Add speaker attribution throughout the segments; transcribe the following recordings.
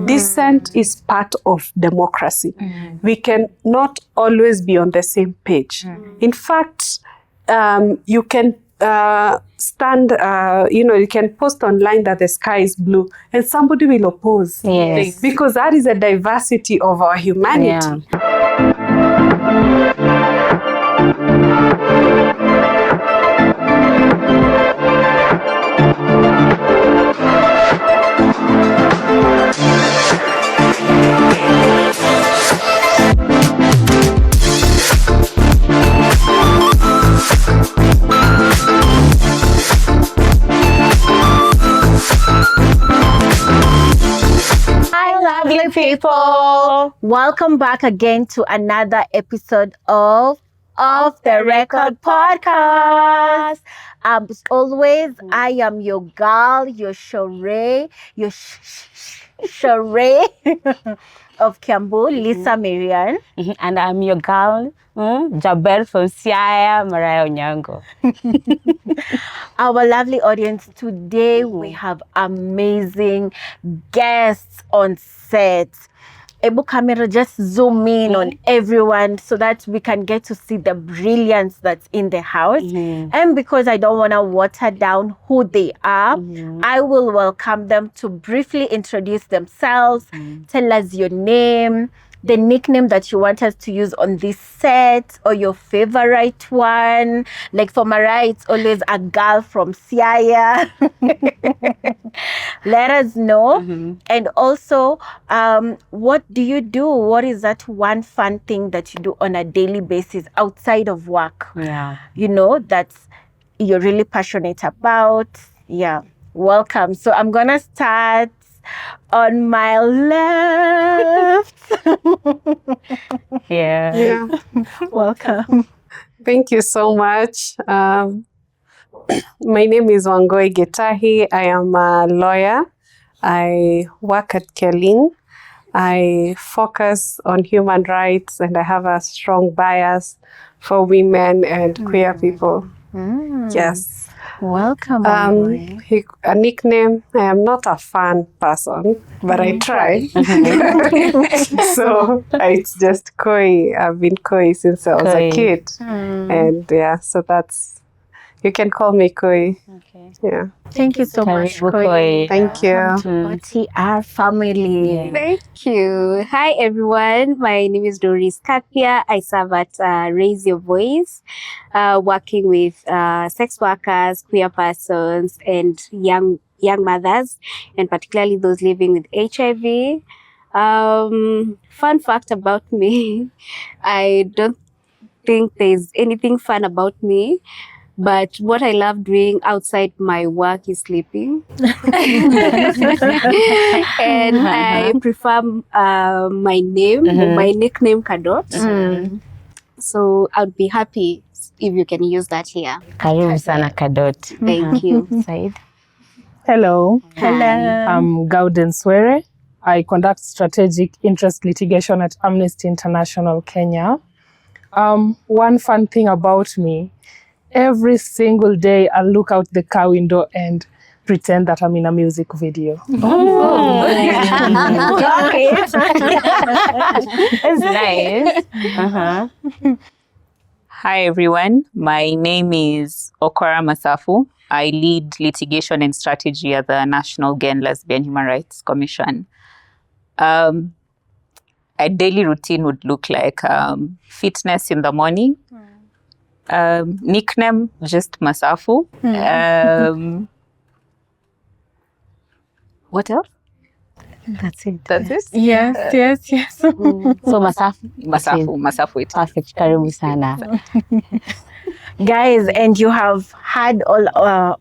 Speaker 1: Dissent is part of democracy. We can not always be on the same page. In fact, you can you can post online that the sky is blue and somebody will oppose.
Speaker 2: Yes.
Speaker 1: Because that is a diversity of our humanity.
Speaker 2: Lovely people, welcome back again to another episode of the Record Podcast. As always, I am your girl, your Sheree of Kiambu, Lisa Marian.
Speaker 3: And I'm your girl, Jabel from Siaya, Mariah Onyango.
Speaker 2: Our lovely audience, today we have amazing guests on set. Ebu camera, just zoom in on everyone so that we can get to see the brilliance that's in the house. And because I don't want to water down who they are, I will welcome them to briefly introduce themselves, tell us your name, the nickname that you want us to use on this set, or your favorite one. Like for Mariah, it's always a girl from Siaya. Let us know. And also, what do you do? What is that one fun thing that you do on a daily basis outside of work? You know, that you're really passionate about. Welcome. So I'm going to start on my left. Welcome.
Speaker 1: Thank you so much. My name is Wangoi Getahi. I am a lawyer. I work at Kelin. I focus on human rights and I have a strong bias for women and queer people. Yes.
Speaker 2: Welcome.
Speaker 1: A nickname, I am not a fan person, but I try. So it's just Koi. I've been Koi since I was a kid. And so that's, you can call me Koi. Okay.
Speaker 2: Thank you so much, Koi.
Speaker 1: Thank you.
Speaker 2: OTR family.
Speaker 4: Thank you. Hi, everyone. My name is Doris Kakpia. I serve at Raise Your Voice, working with sex workers, queer persons, and young mothers, and particularly those living with HIV. Fun fact about me, I don't think there's anything fun about me. But what I love doing outside my work is sleeping. And I prefer my name, my nickname Kadot. So I'd be happy if you can use that here.
Speaker 3: Karibu sana Kadot.
Speaker 4: Thank you.
Speaker 3: Said.
Speaker 5: Hello. I'm Gauden Swere. I conduct strategic interest litigation at Amnesty International Kenya. One fun thing about me, every single day I look out the car window and pretend that I'm in a music video.
Speaker 3: That's nice.
Speaker 6: Hi everyone, my name is Okora Masafu. I lead litigation and strategy at the National Gay and Lesbian Human Rights Commission. A daily routine would look like fitness in the morning. Nickname, just Masafu. What else?
Speaker 2: That's it.
Speaker 6: That's it?
Speaker 2: Yes.
Speaker 3: So Masafu.
Speaker 6: Masafu.
Speaker 3: Perfect. Karibu sana.
Speaker 2: Guys, and you have had all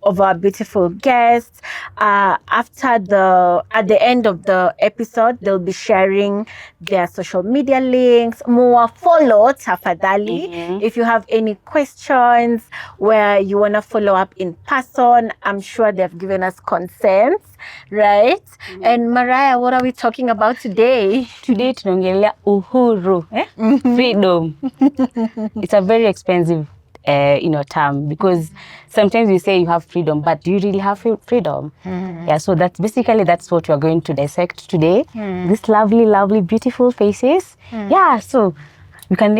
Speaker 2: of our beautiful guests. At the end of the episode, they'll be sharing their social media links. More follow tafadhali. If you have any questions where you want to follow up in person, I'm sure they've given us consent, right? And Mariah, what are we talking about today?
Speaker 3: Today tunaongelea uhuru, freedom. It's a very expensive term, because sometimes we say you have freedom, but do you really have freedom? Yeah, so that's what we're going to dissect today. These lovely, beautiful faces. Yeah, so we can,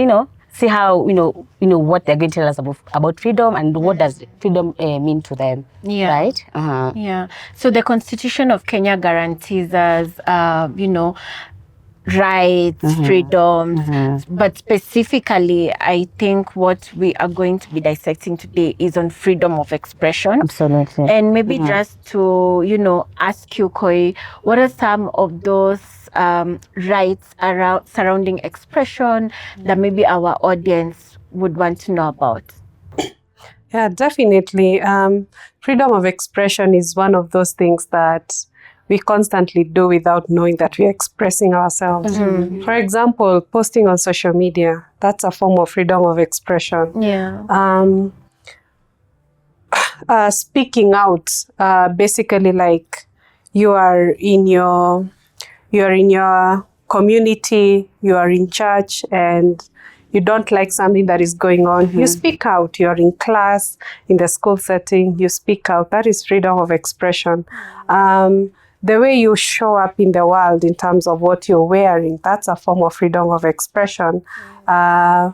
Speaker 3: see how, what they're going to tell us about freedom and what does freedom mean to them.
Speaker 2: Yeah.
Speaker 3: Right?
Speaker 2: Yeah. So the Constitution of Kenya guarantees us, rights, freedoms, but specifically, I think what we are going to be dissecting today is on freedom of expression.
Speaker 3: Absolutely.
Speaker 2: And maybe just to, ask you, Koi, what are some of those rights surrounding expression that maybe our audience would want to know about?
Speaker 1: Yeah, definitely. Freedom of expression is one of those things that we constantly do without knowing that we're expressing ourselves. For example, posting on social media, that's a form of freedom of expression.
Speaker 2: Yeah.
Speaker 1: Speaking out, basically like you are in your community, you are in church, and you don't like something that is going on, you speak out. You're in class, in the school setting, you speak out. That is freedom of expression. The way you show up in the world in terms of what you're wearing, that's a form of freedom of expression. What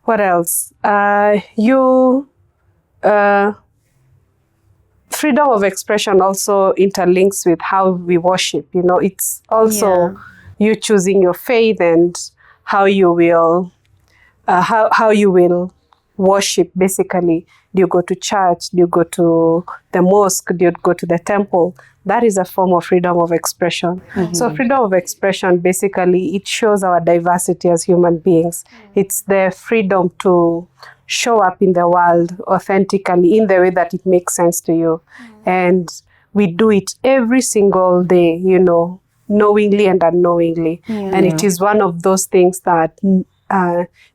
Speaker 1: else? Freedom of expression also interlinks with how we worship. It's also you choosing your faith and how you will worship, basically. Do you go to church? Do you go to the mosque? Do you go to the temple? That is a form of freedom of expression. So freedom of expression, basically, it shows our diversity as human beings. It's the freedom to show up in the world authentically in the way that it makes sense to you. And we do it every single day, knowingly and unknowingly. And it is one of those things that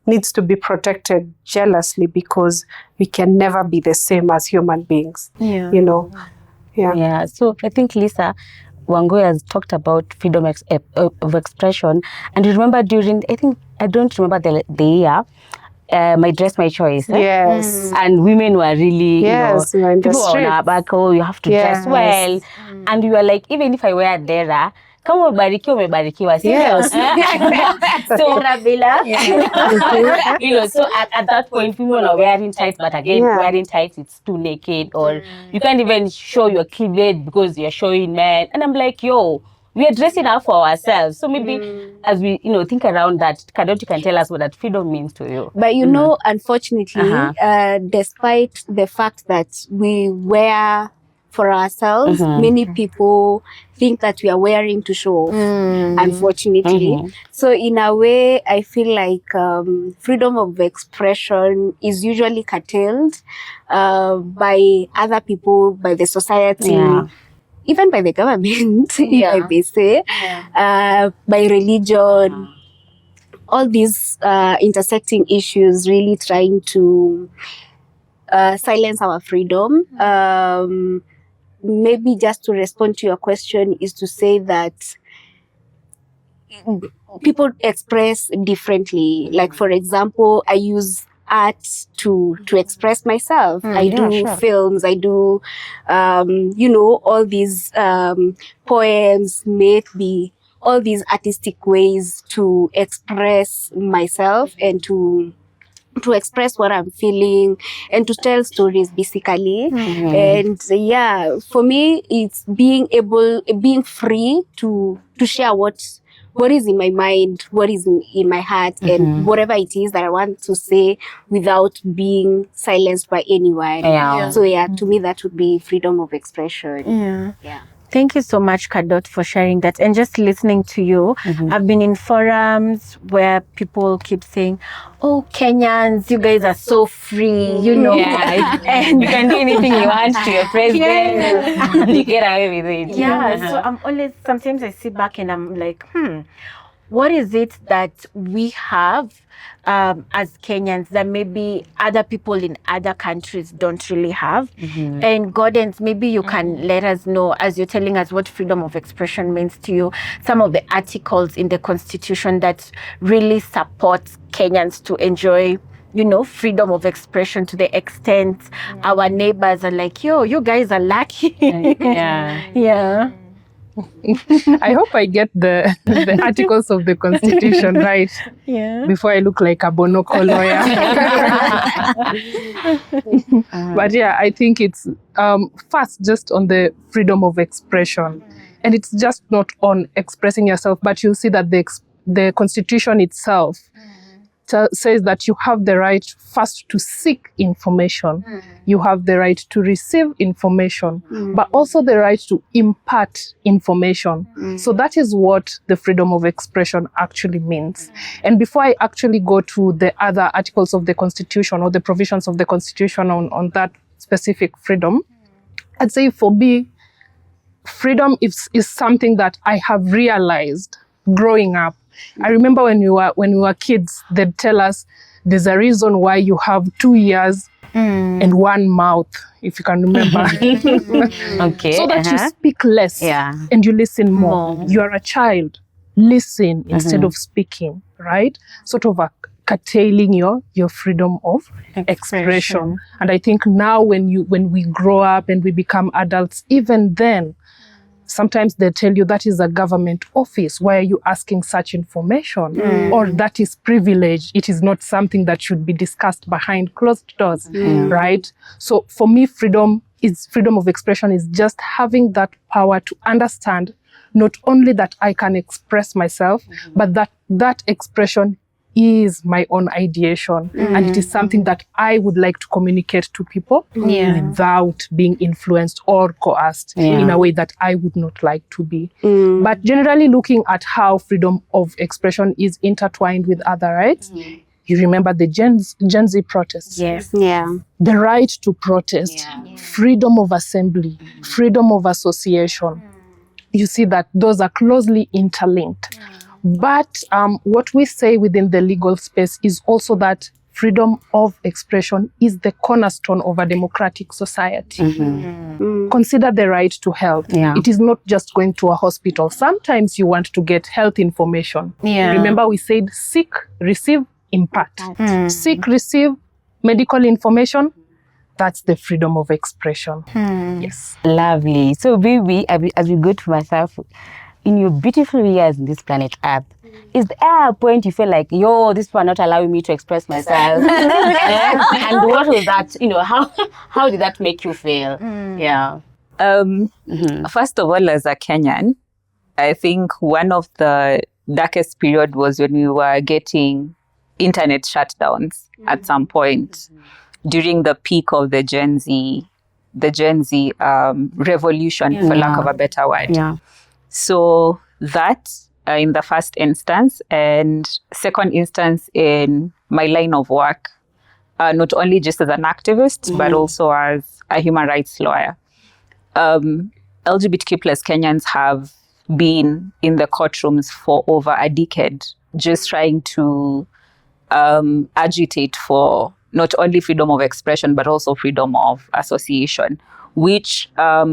Speaker 1: needs to be protected jealously, because we can never be the same as human beings.
Speaker 3: Yeah. So I think Lisa Wangui has talked about freedom of expression, and you remember I don't remember the year. My Dress, My Choice.
Speaker 1: Yes.
Speaker 3: And women were really,
Speaker 1: Yes, in the
Speaker 3: people were
Speaker 1: streets.
Speaker 3: back, you have to dress well. And you were like, even if I wear dera, kama umebarikiwa,
Speaker 1: Yes.
Speaker 3: So, so at that point, people are wearing tights, but again, wearing tights, it's too naked, or you can't even show your cleavage because you're showing men. And I'm like, we are dressing up for ourselves. So maybe as we, think around that, you can tell us what that freedom means to you.
Speaker 4: But unfortunately, despite the fact that we wear for ourselves, many people think that we are wearing to show off, unfortunately. So in a way, I feel like freedom of expression is usually curtailed by other people, by the society, even by the government, if they say, by religion, all these intersecting issues really trying to silence our freedom. Maybe just to respond to your question is to say that people express differently. Like, for example, I use art to express myself. I do films, I do, all these poems, maybe all these artistic ways to express myself and to express what I'm feeling and to tell stories, basically. And for me, it's being free to share what is in my mind, what is in my heart, and whatever it is that I want to say without being silenced by anyone. So to me, that would be freedom of expression.
Speaker 2: Thank you so much, Kadot, for sharing that. And just listening to you, I've been in forums where people keep saying, oh, Kenyans, you guys are so free, and
Speaker 3: you can do anything you want to your president. You get away with it.
Speaker 2: So I'm always, sometimes I sit back and I'm like, what is it that we have as Kenyans that maybe other people in other countries don't really have? And Gordon, maybe you can let us know, as you're telling us what freedom of expression means to you, some of the articles in the Constitution that really support Kenyans to enjoy freedom of expression to the extent our neighbors are like, yo, you guys are lucky. Yeah.
Speaker 5: I hope I get the articles of the Constitution right before I look like a Bonoko lawyer. But yeah, I think it's first just on the freedom of expression. And it's just not on expressing yourself, but you'll see that the Constitution itself says that you have the right first to seek information. You have the right to receive information, but also the right to impart information. So that is what the freedom of expression actually means. And before I actually go to the other articles of the Constitution or the provisions of the Constitution on that specific freedom, I'd say for me, freedom is something that I have realized growing up. I remember when we were kids, they'd tell us there's a reason why you have 2 ears and one mouth, if you can remember.
Speaker 3: Okay.
Speaker 5: So that you speak less and you listen more. You are a child. Listen instead of speaking, right? Sort of curtailing your freedom of expression. And I think now when we grow up and we become adults, even then, sometimes they tell you that is a government office. Why are you asking such information? Or that is privilege. It is not something that should be discussed behind closed doors, right? So for me, freedom of expression is just having that power to understand not only that I can express myself, but that expression is my own ideation. And it is something that I would like to communicate to people without being influenced or coerced in a way that I would not like to be. But generally looking at how freedom of expression is intertwined with other rights, you remember the Gen Z protests.
Speaker 2: Yes.
Speaker 1: Yeah.
Speaker 5: The right to protest, freedom of assembly, freedom of association. You see that those are closely interlinked. But what we say within the legal space is also that freedom of expression is the cornerstone of a democratic society. Consider the right to health. It is not just going to a hospital. Sometimes you want to get health information. Remember we said seek, receive, impart. Seek, receive medical information. That's the freedom of expression. Yes.
Speaker 3: Lovely. So baby, as we go to myself, in your beautiful years in this planet Earth, is there a point you feel like, yo, this one not allowing me to express myself? And what was that, how did that make you feel? Yeah.
Speaker 6: First of all, as a Kenyan, I think one of the darkest period was when we were getting internet shutdowns at some point during the peak of the Gen Z revolution, for lack of a better word. So that in the first instance, and second instance in my line of work, not only just as an activist, but also as a human rights lawyer. LGBTQ plus Kenyans have been in the courtrooms for over a decade, just trying to agitate for not only freedom of expression, but also freedom of association, which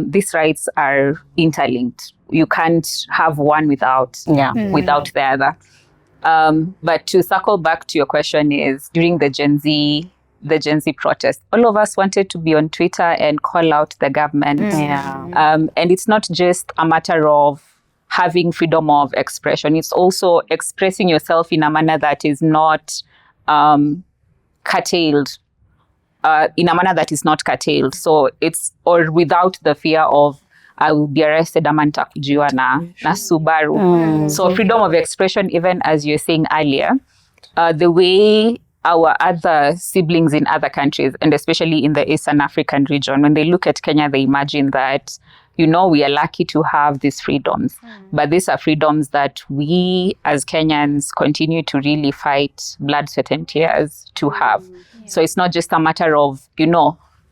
Speaker 6: these rights are interlinked. You can't have one without the other. But to circle back to your question is, during the Gen Z protest, all of us wanted to be on Twitter and call out the government. And it's not just a matter of having freedom of expression. It's also expressing yourself in a manner that is not curtailed. So it's, or without the fear of, I will be arrested ama nitakujiwa na Subaru. So freedom of expression, even as you're saying earlier, the way our other siblings in other countries, and especially in the Eastern African region, when they look at Kenya, they imagine that, we are lucky to have these freedoms. But these are freedoms that we as Kenyans continue to really fight blood, sweat and tears to have. So it's not just a matter of,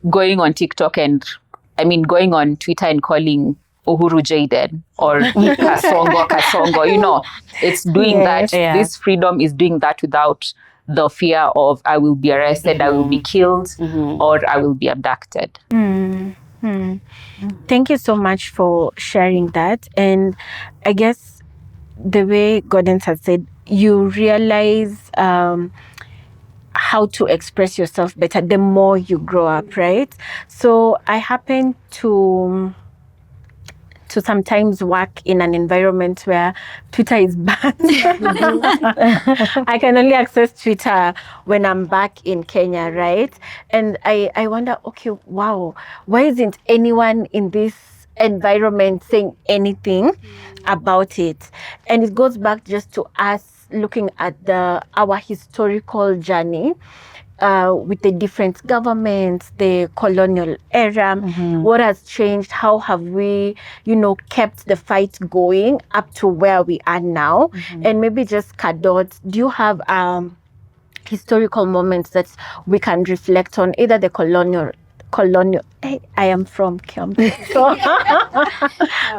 Speaker 6: going on TikTok and, going on Twitter and calling Uhuru Jaden or Kasongo, it's doing that. This freedom is doing that without the fear of, I will be arrested, I will be killed, or I will be abducted.
Speaker 2: Thank you so much for sharing that. And I guess the way Gordon has said, you realize how to express yourself better the more you grow up, right? So I happen to sometimes work in an environment where Twitter is banned. I can only access Twitter when I'm back in Kenya, right? And I wonder, okay, wow, why isn't anyone in this environment saying anything about it? And it goes back just to us looking at our historical journey. With the different governments, the colonial era, what has changed? How have we, kept the fight going up to where we are now? And maybe just Kadot, do you have historical moments that we can reflect on, either the colonial. Hey, I am from Kiambu, so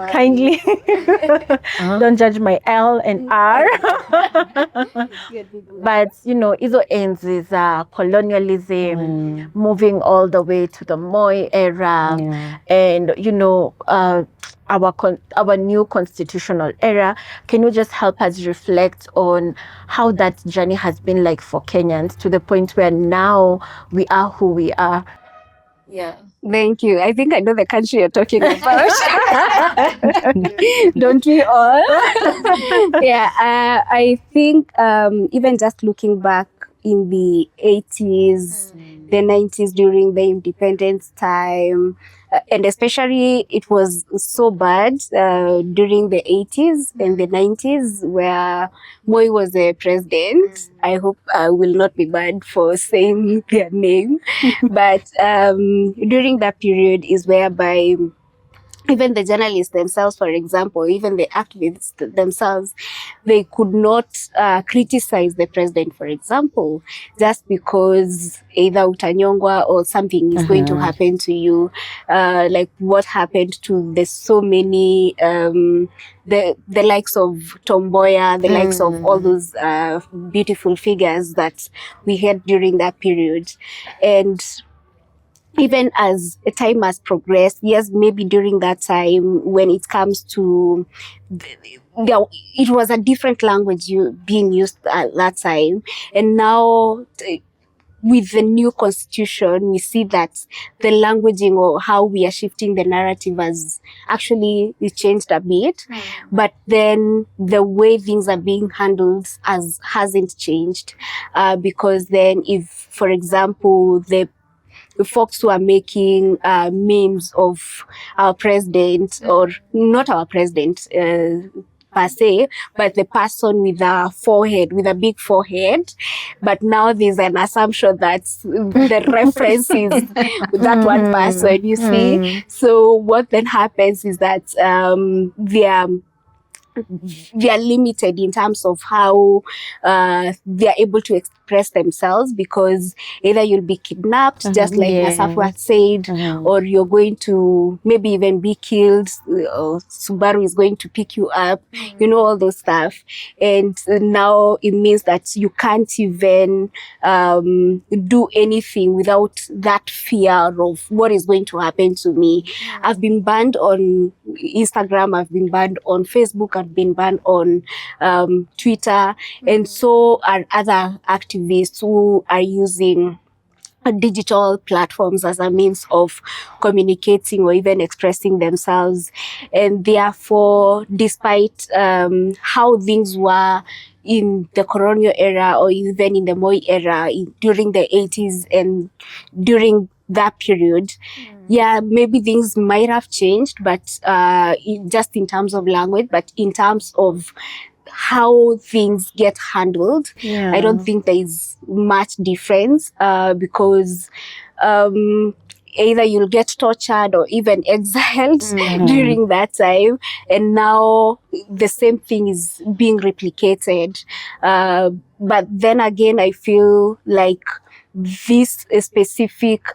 Speaker 2: kindly don't judge my L and R. But hizo enzi za colonialism, moving all the way to the Moi era, and our new constitutional era. Can you just help us reflect on how that journey has been like for Kenyans to the point where now we are who we are?
Speaker 4: Yeah. Thank you. I think I know the country you're talking about. Don't we all? Yeah. I think even just looking back in the 80s, the 90s during the independence time, and especially it was so bad during the 80s and the 90s where Moi was the president. I hope I will not be banned for saying their name. But during that period is whereby even the journalists themselves, for example, even the activists themselves, they could not criticize the president, for example, just because either utanyongwa or something is going to happen to you, like what happened to the so many, the likes of Tomboya, the likes of all those beautiful figures that we had during that period. And even as time has progressed, yes, maybe during that time when it comes to, it was a different language being used at that time. And now with the new constitution, we see that the languaging or how we are shifting the narrative has actually changed a bit. But then the way things are being handled hasn't changed. Because then if, for example, the folks who are making memes of our president, or not our president per se, but the person with a big forehead. But now there's an assumption that the reference is that one person, you see. So what then happens is that they are limited in terms of how they are able to express themselves, because either you'll be kidnapped, just like Nasafu had said, or you're going to maybe even be killed, or Subaru is going to pick you up, all those stuff. And now it means that you can't even do anything without that fear of what is going to happen to me. I've been banned on Instagram, I've been banned on Facebook, I've been banned on Twitter, and so are other activists who are using digital platforms as a means of communicating or even expressing themselves. And therefore, despite how things were in the colonial era or even in the Moi era during the 80s and during that period, maybe things might have changed, but just in terms of language, but in terms of how things get handled, I don't think there is much difference, because either you'll get tortured or even exiled during that time. And now the same thing is being replicated. But then again, I feel like this specific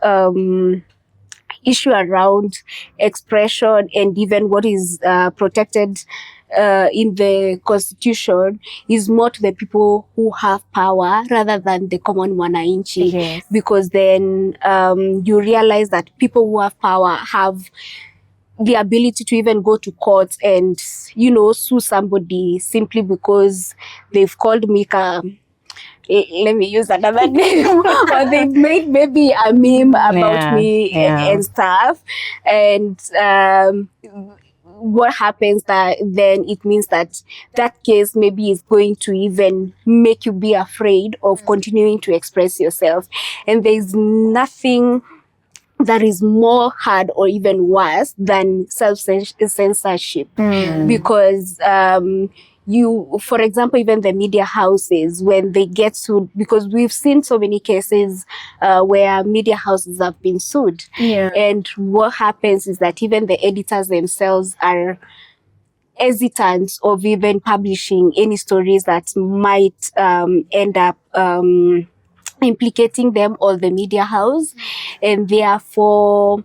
Speaker 4: issue around expression and even what is protected in the constitution is more to the people who have power rather than the common mwananchi. Because then you realize that people who have power have the ability to even go to court and, sue somebody simply because they've called Mika let me use another name, or they've made maybe a meme about me and stuff. And what happens that then it means that that case maybe is going to even make you be afraid of continuing to express yourself. And there's nothing that is more hard or even worse than self-censorship. Because you, for example, even the media houses, when they get sued, because we've seen so many cases where media houses have been sued. And what happens is that even the editors themselves are hesitant of even publishing any stories that might end up implicating them or the media house. And therefore,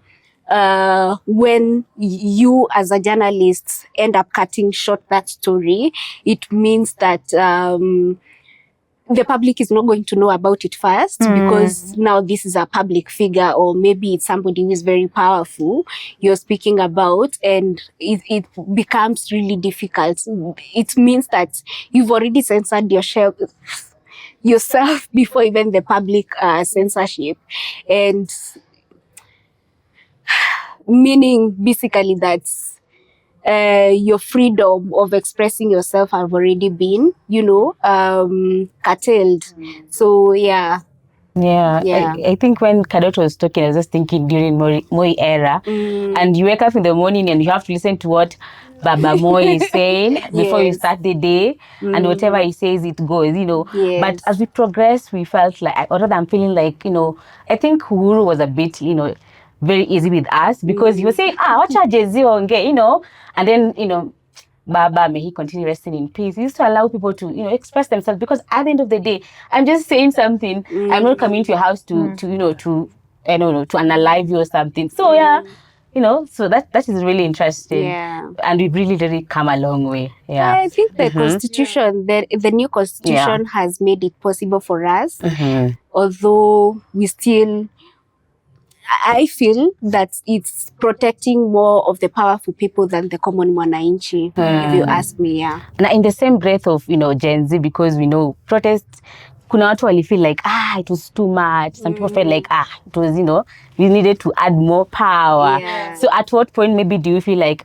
Speaker 4: when you as a journalist end up cutting short that story, it means that the public is not going to know about it first, because now this is a public figure, or maybe it's somebody who is very powerful you're speaking about, and it becomes really difficult. It means that you've already censored yourself before even the public censorship. And meaning basically that your freedom of expressing yourself have already been, curtailed. So yeah.
Speaker 3: I think when Kadot was talking, I was just thinking during Moi era, and you wake up in the morning and you have to listen to what Baba Moi is saying before you start the day, and whatever he says, it goes, But as we progress, we felt like, or rather I'm feeling like, I think Uhuru was a bit, very easy with us, because he was saying, wacha Jay-Z onge, and then, Baba, may he continue resting in peace. He used to allow people to, express themselves, because at the end of the day, I'm just saying something. I'm not coming to your house to I don't know, to unalive you or something. So so that is really interesting. And we've really, really come a long way.
Speaker 4: I think the constitution, the new constitution has made it possible for us, although we still, I feel that it's protecting more of the powerful people than the common mwananchi, if you ask me.
Speaker 3: And in the same breath of, Gen Z, because we know protests, kuna watu wali feel like, it was too much. Some people felt like, it was, we needed to add more power. So at what point maybe do you feel like,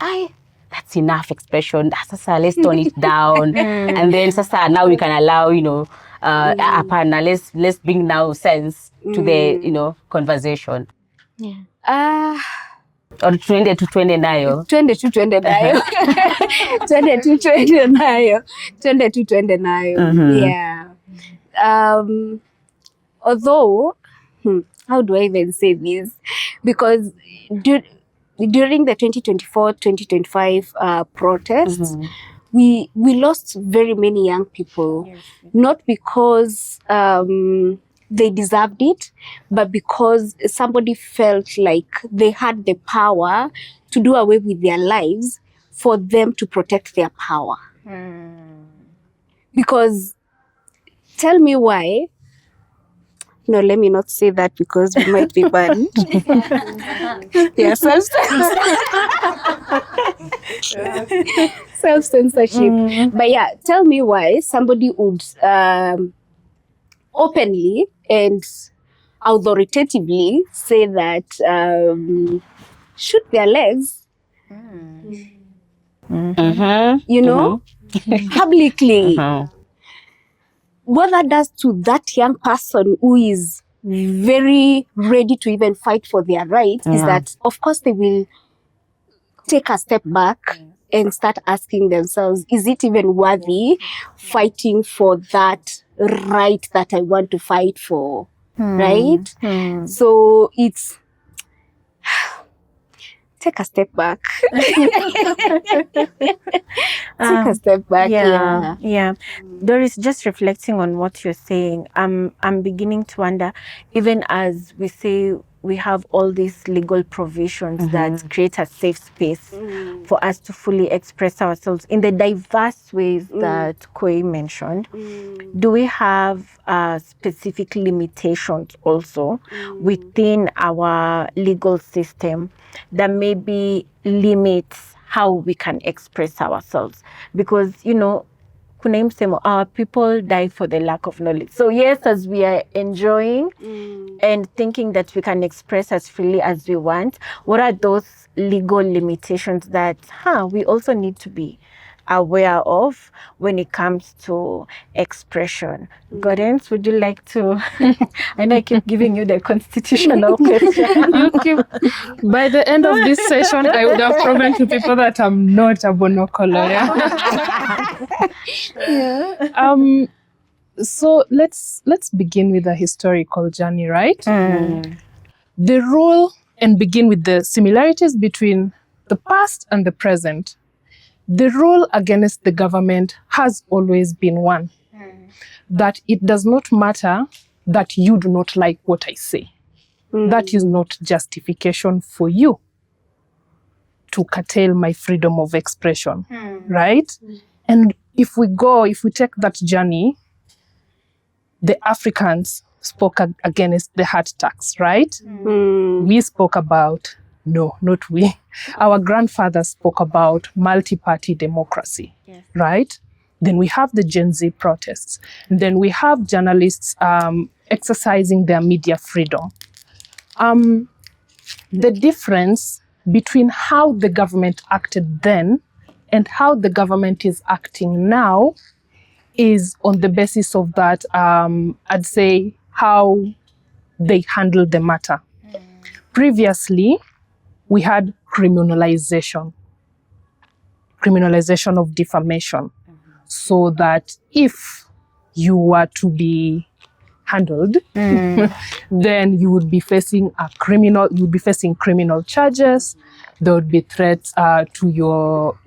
Speaker 3: that's enough expression, sasa let's tone it down, and then sasa now we can allow, apana, let's bring now sense to the, conversation. Or twende nayo.
Speaker 4: Twende nayo. Although, how do I even say this? Because during the 2024-2025 protests, we lost very many young people, not because they deserved it, but because somebody felt like they had the power to do away with their lives for them to protect their power. Because, tell me why. No, let me not say that, because we might be banned. Self-censorship. But tell me why somebody would openly and authoritatively say that shoot their legs, publicly. What that does to that young person who is very ready to even fight for their rights is that, of course, they will take a step back and start asking themselves, is it even worthy fighting for that right that I want to fight for, right? So it's take a step back. Take a step back.
Speaker 2: Yeah. Doris, just reflecting on what you're saying, I'm beginning to wonder, even as we say we have all these legal provisions that create a safe space for us to fully express ourselves in the diverse ways that Koi mentioned, do we have specific limitations also within our legal system that maybe limits how we can express ourselves? Because, kuna hii msemo, our people die for the lack of knowledge. So yes, as we are enjoying and thinking that we can express as freely as we want, what are those legal limitations that we also need to be aware of when it comes to expression? Gordons, would you like to? I know I keep giving you the constitutional question.
Speaker 5: You keep, by the end of this session, I would have proven to people that I'm not a Bonoko lawyer. So let's begin with the historical journey, right? The role, and begin with the similarities between the past and the present. The role against the government has always been one, that it does not matter that you do not like what I say. That is not justification for you to curtail my freedom of expression, right? And if we take that journey, the Africans spoke against the heart tax, right? We spoke about, no, not we. Our grandfathers spoke about multi-party democracy, right? Then we have the Gen Z protests. And then we have journalists exercising their media freedom. The difference between how the government acted then and how the government is acting now is on the basis of that, I'd say, how they handled the matter. Previously, we had criminalization of defamation, so that if you were to be handled, then you would be facing criminal charges. There would be threats to your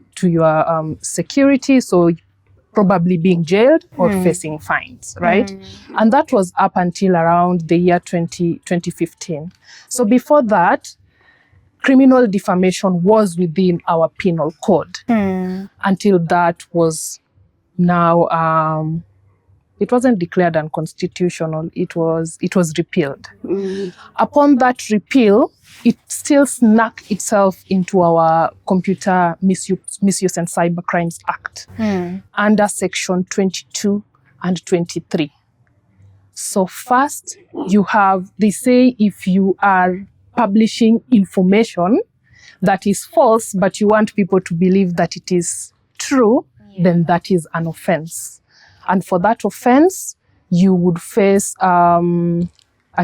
Speaker 5: security, so probably being jailed or facing fines, right? And that was up until around the year 2015. So before that, criminal defamation was within our penal code until that was now, it wasn't declared unconstitutional, it was repealed. Upon that repeal, it still snuck itself into our Computer Misuse and Cybercrimes Act under Section 22 and 23. So first, they say if you are publishing information that is false, but you want people to believe that it is true, then that is an offense. And for that offense, you would face a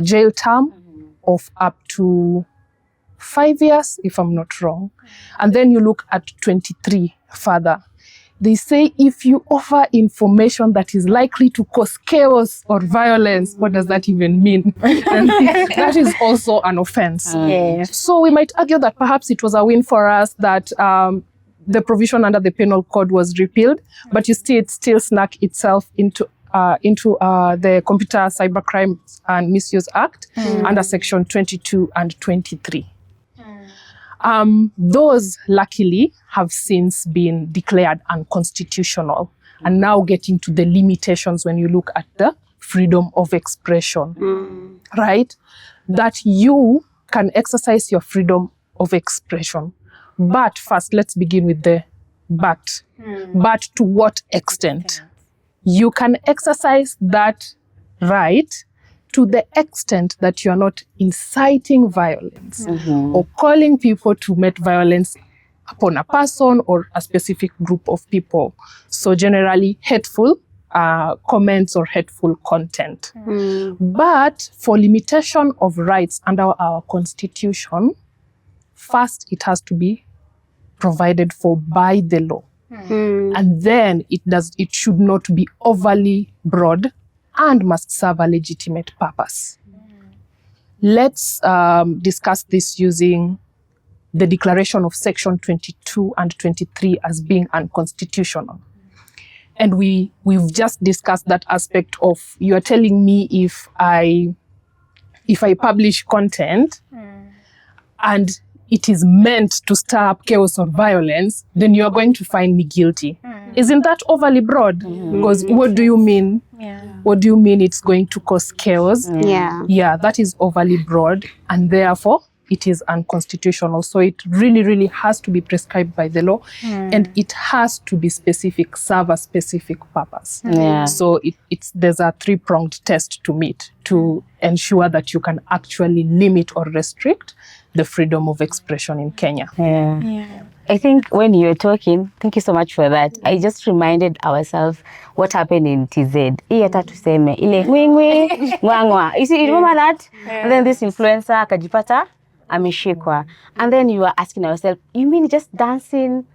Speaker 5: jail term of up to 5 years, if I'm not wrong. And then you look at 23 further. They say if you offer information that is likely to cause chaos or violence, what does that even mean? And that is also an offense. So we might argue that perhaps it was a win for us that the provision under the penal code was repealed, but you see it still snuck itself into the Computer Cybercrime and Misuse Act under Section 22 and 23. Those, luckily, have since been declared unconstitutional, and now getting to the limitations when you look at the freedom of expression, right? That you can exercise your freedom of expression. But first, let's begin with the but. But to what extent? You can exercise that right to the extent that you are not inciting violence or calling people to commit violence upon a person or a specific group of people. So generally hateful comments or hateful content. But for limitation of rights under our Constitution, first it has to be provided for by the law. And then it should not be overly broad and must serve a legitimate purpose. Let's discuss this using the declaration of Section 22 and 23 as being unconstitutional. And we've just discussed that aspect of, you are telling me if I publish content and it is meant to stir up chaos or violence, then you are going to find me guilty. Isn't that overly broad? Because what do you mean? What do you mean it's going to cause chaos? Yeah, that is overly broad, and therefore it is unconstitutional. So it really, really has to be prescribed by the law, and it has to be specific, serve a specific purpose.
Speaker 3: Yeah.
Speaker 5: So there's a three-pronged test to meet to ensure that you can actually limit or restrict the freedom of expression in Kenya.
Speaker 3: Yeah. I think when you were talking, thank you so much for that. I just reminded ourselves what happened in TZ. Hii hata tuseme ile ngwingwi ngwangwa. You remember that? And then this influencer akajipata ameshikwa. And then you are asking yourself, you mean just dancing?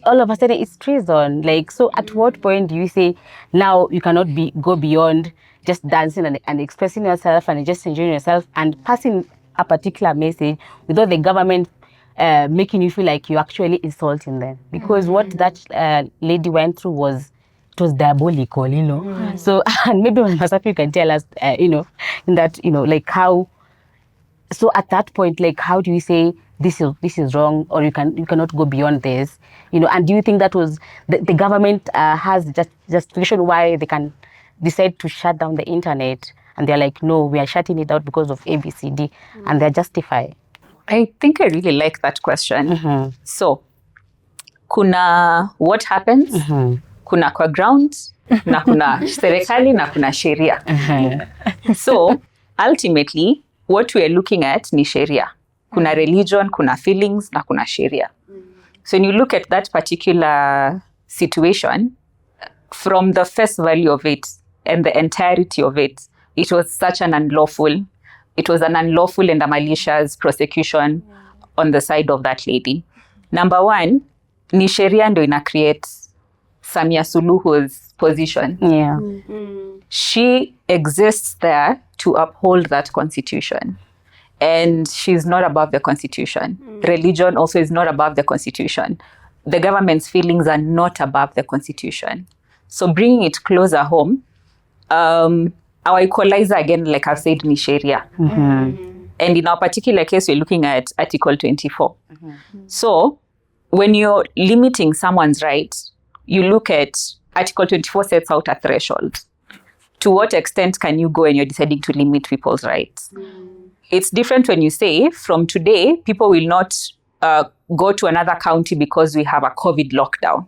Speaker 3: All of a sudden it's treason. Like, so at what point do you say now you cannot go beyond just dancing and expressing yourself and just enjoying yourself and passing a particular message without the government making you feel like you're actually insulting them? Because what that lady went through was diabolical, you know. So, and maybe Masafi, you can tell us, you know, that, you know, like how. So at that point, like, how do you say this is wrong, or you cannot go beyond this, you know? And do you think that was the government has justification why they can decide to shut down the internet, and they're like, no, we are shutting it down because of ABCD, and they're justified?
Speaker 6: I think I really like that question. So, kuna what happens, kuna kwa ground, na kuna serikali, na kuna sheria. So, ultimately, what we are looking at ni sheria. Kuna religion, kuna feelings, na kuna sheria. So, when you look at that particular situation, from the face value of it and the entirety of it, it was such an unlawful. It was an unlawful and a malicious prosecution on the side of that lady. Number one, ni sheria ndo ina create Samia Suluhu's position.
Speaker 3: Yeah.
Speaker 6: She exists there to uphold that constitution. And she's not above the constitution. Religion also is not above the constitution. The government's feelings are not above the constitution. So bringing it closer home, our equalizer, again, like I've said, ni sheria. And in our particular case, we're looking at Article 24. So when you're limiting someone's rights, you look at Article 24 sets out a threshold. To what extent can you go when you're deciding to limit people's rights? It's different when you say, from today, people will not go to another county because we have a COVID lockdown.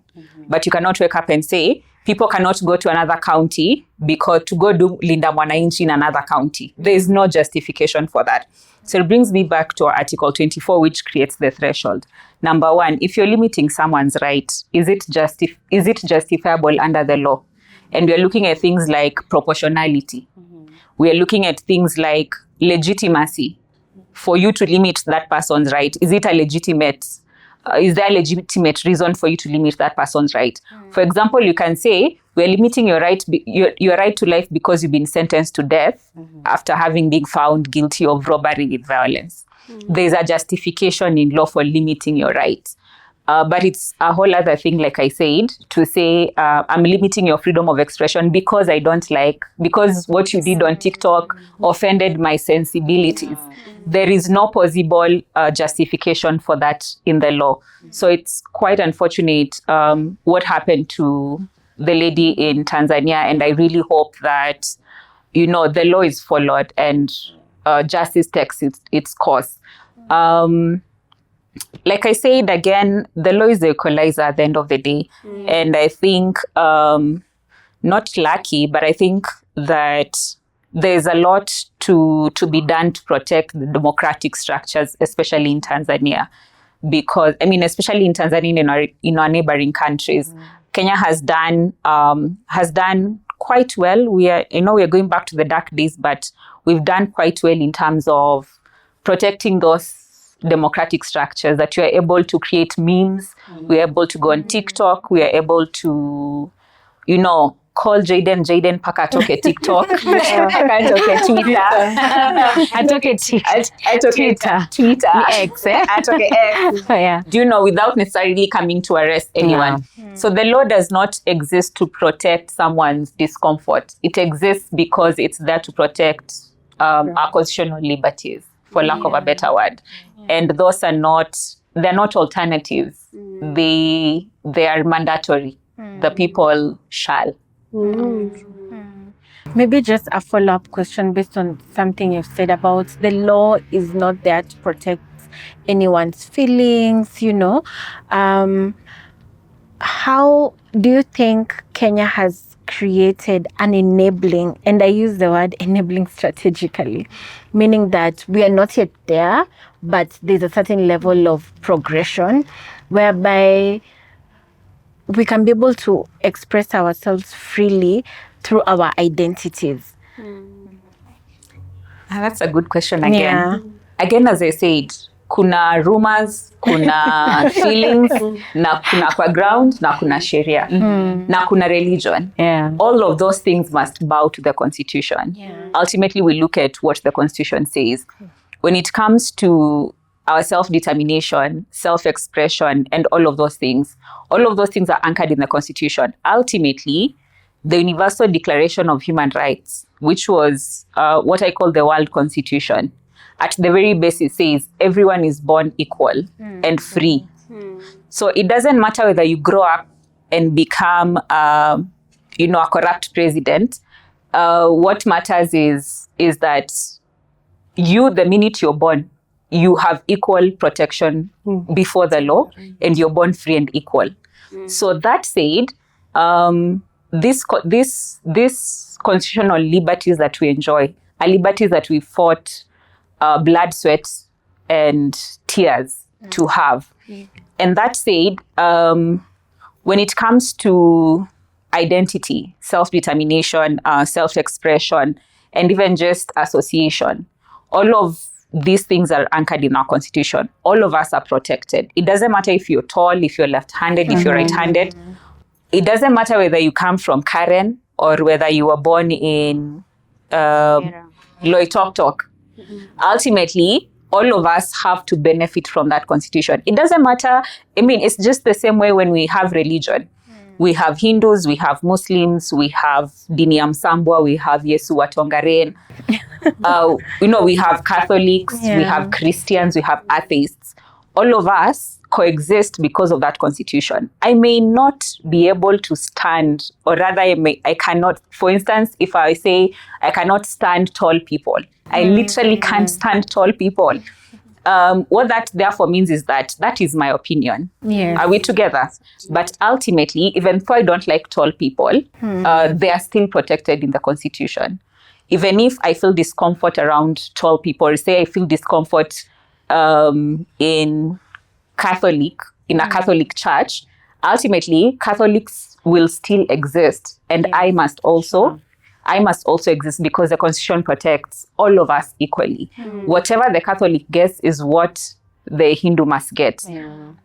Speaker 6: But you cannot wake up and say, people cannot go to another county because to go do Linda Mwananchi in another county. There is no justification for that. So it brings me back to Article 24, which creates the threshold. Number one, if you're limiting someone's right, is it justifiable under the law? And we're looking at things like proportionality. We're looking at things like legitimacy. For you to limit that person's right, is there a legitimate reason for you to limit that person's right? For example, you can say, we're limiting your right to life because you've been sentenced to death after having been found guilty of robbery with violence. There's a justification in law for limiting your rights. But it's a whole other thing, like I said, to say, I'm limiting your freedom of expression because because what you did on TikTok offended my sensibilities. There is no possible justification for that in the law. So it's quite unfortunate what happened to the lady in Tanzania. And I really hope that, you know, the law is followed and justice takes its course. Like I said, again, the law is the equalizer at the end of the day. And I think, not lucky, but I think that there's a lot to be done to protect the democratic structures, especially in Tanzania. Because, I mean, especially in Tanzania and in our neighboring countries, Kenya has done quite well. We are going back to the dark days, but we've done quite well in terms of protecting those democratic structures, that you are able to create memes, we are able to go on TikTok, we are able to, you know, call Jaden paka atoke TikTok, paka atoke Twitter, Twitter,
Speaker 3: X,
Speaker 6: atoke X.
Speaker 3: Yeah.
Speaker 6: Do you know, without necessarily coming to arrest anyone. So the law does not exist to protect someone's discomfort. It exists because it's there to protect our constitutional liberties, for lack of a better word. And those are they're not alternatives. They are mandatory. The people shall.
Speaker 2: Maybe just a follow-up question based on something you've said about the law is not there to protect anyone's feelings, how do you think Kenya has created an enabling, and I use the word enabling strategically, meaning that we are not yet there, but there's a certain level of progression whereby we can be able to express ourselves freely through our identities?
Speaker 6: That's a good question again.
Speaker 2: Yeah.
Speaker 6: Again, as I said, kuna rumors, kuna feelings, na kuna kwa ground, na kuna sheria, na kuna religion.
Speaker 3: Yeah.
Speaker 6: All of those things must bow to the constitution. Ultimately, we look at what the constitution says. When it comes to our self-determination, self-expression, and all of those things are anchored in the constitution. Ultimately, the Universal Declaration of Human Rights, which was what I call the world constitution, at the very basis says everyone is born equal and free. So it doesn't matter whether you grow up and become a corrupt president. What matters is that you, the minute you're born, you have equal protection before the law, and you're born free and equal. So that said, this constitutional liberties that we enjoy are liberties that we fought blood, sweat, and tears to have. And that said, when it comes to identity, self-determination, self-expression, and even just association, all of these things are anchored in our constitution. All of us are protected. It doesn't matter if you're tall, if you're left-handed, if you're right-handed. It doesn't matter whether you come from Karen or whether you were born in Loitoktok. Ultimately, all of us have to benefit from that constitution. It doesn't matter. I mean, it's just the same way when we have religion. We have Hindus, we have Muslims, we have Dini ya Msambwa, we have Yesu wa Tongaren. We have Catholics, we have Christians, we have atheists. All of us coexist because of that constitution. I may not be able to stand, or rather I cannot, for instance, if I say I cannot stand tall people, I literally can't stand tall people. What that therefore means is that is my opinion.
Speaker 2: Yes.
Speaker 6: Are we together? But ultimately, even though I don't like tall people, they are still protected in the constitution. Even if I feel discomfort around tall people, or say I feel discomfort in a Catholic church, ultimately Catholics will still exist, and I must also exist because the constitution protects all of us equally. Whatever the Catholic gets is what the Hindu must get.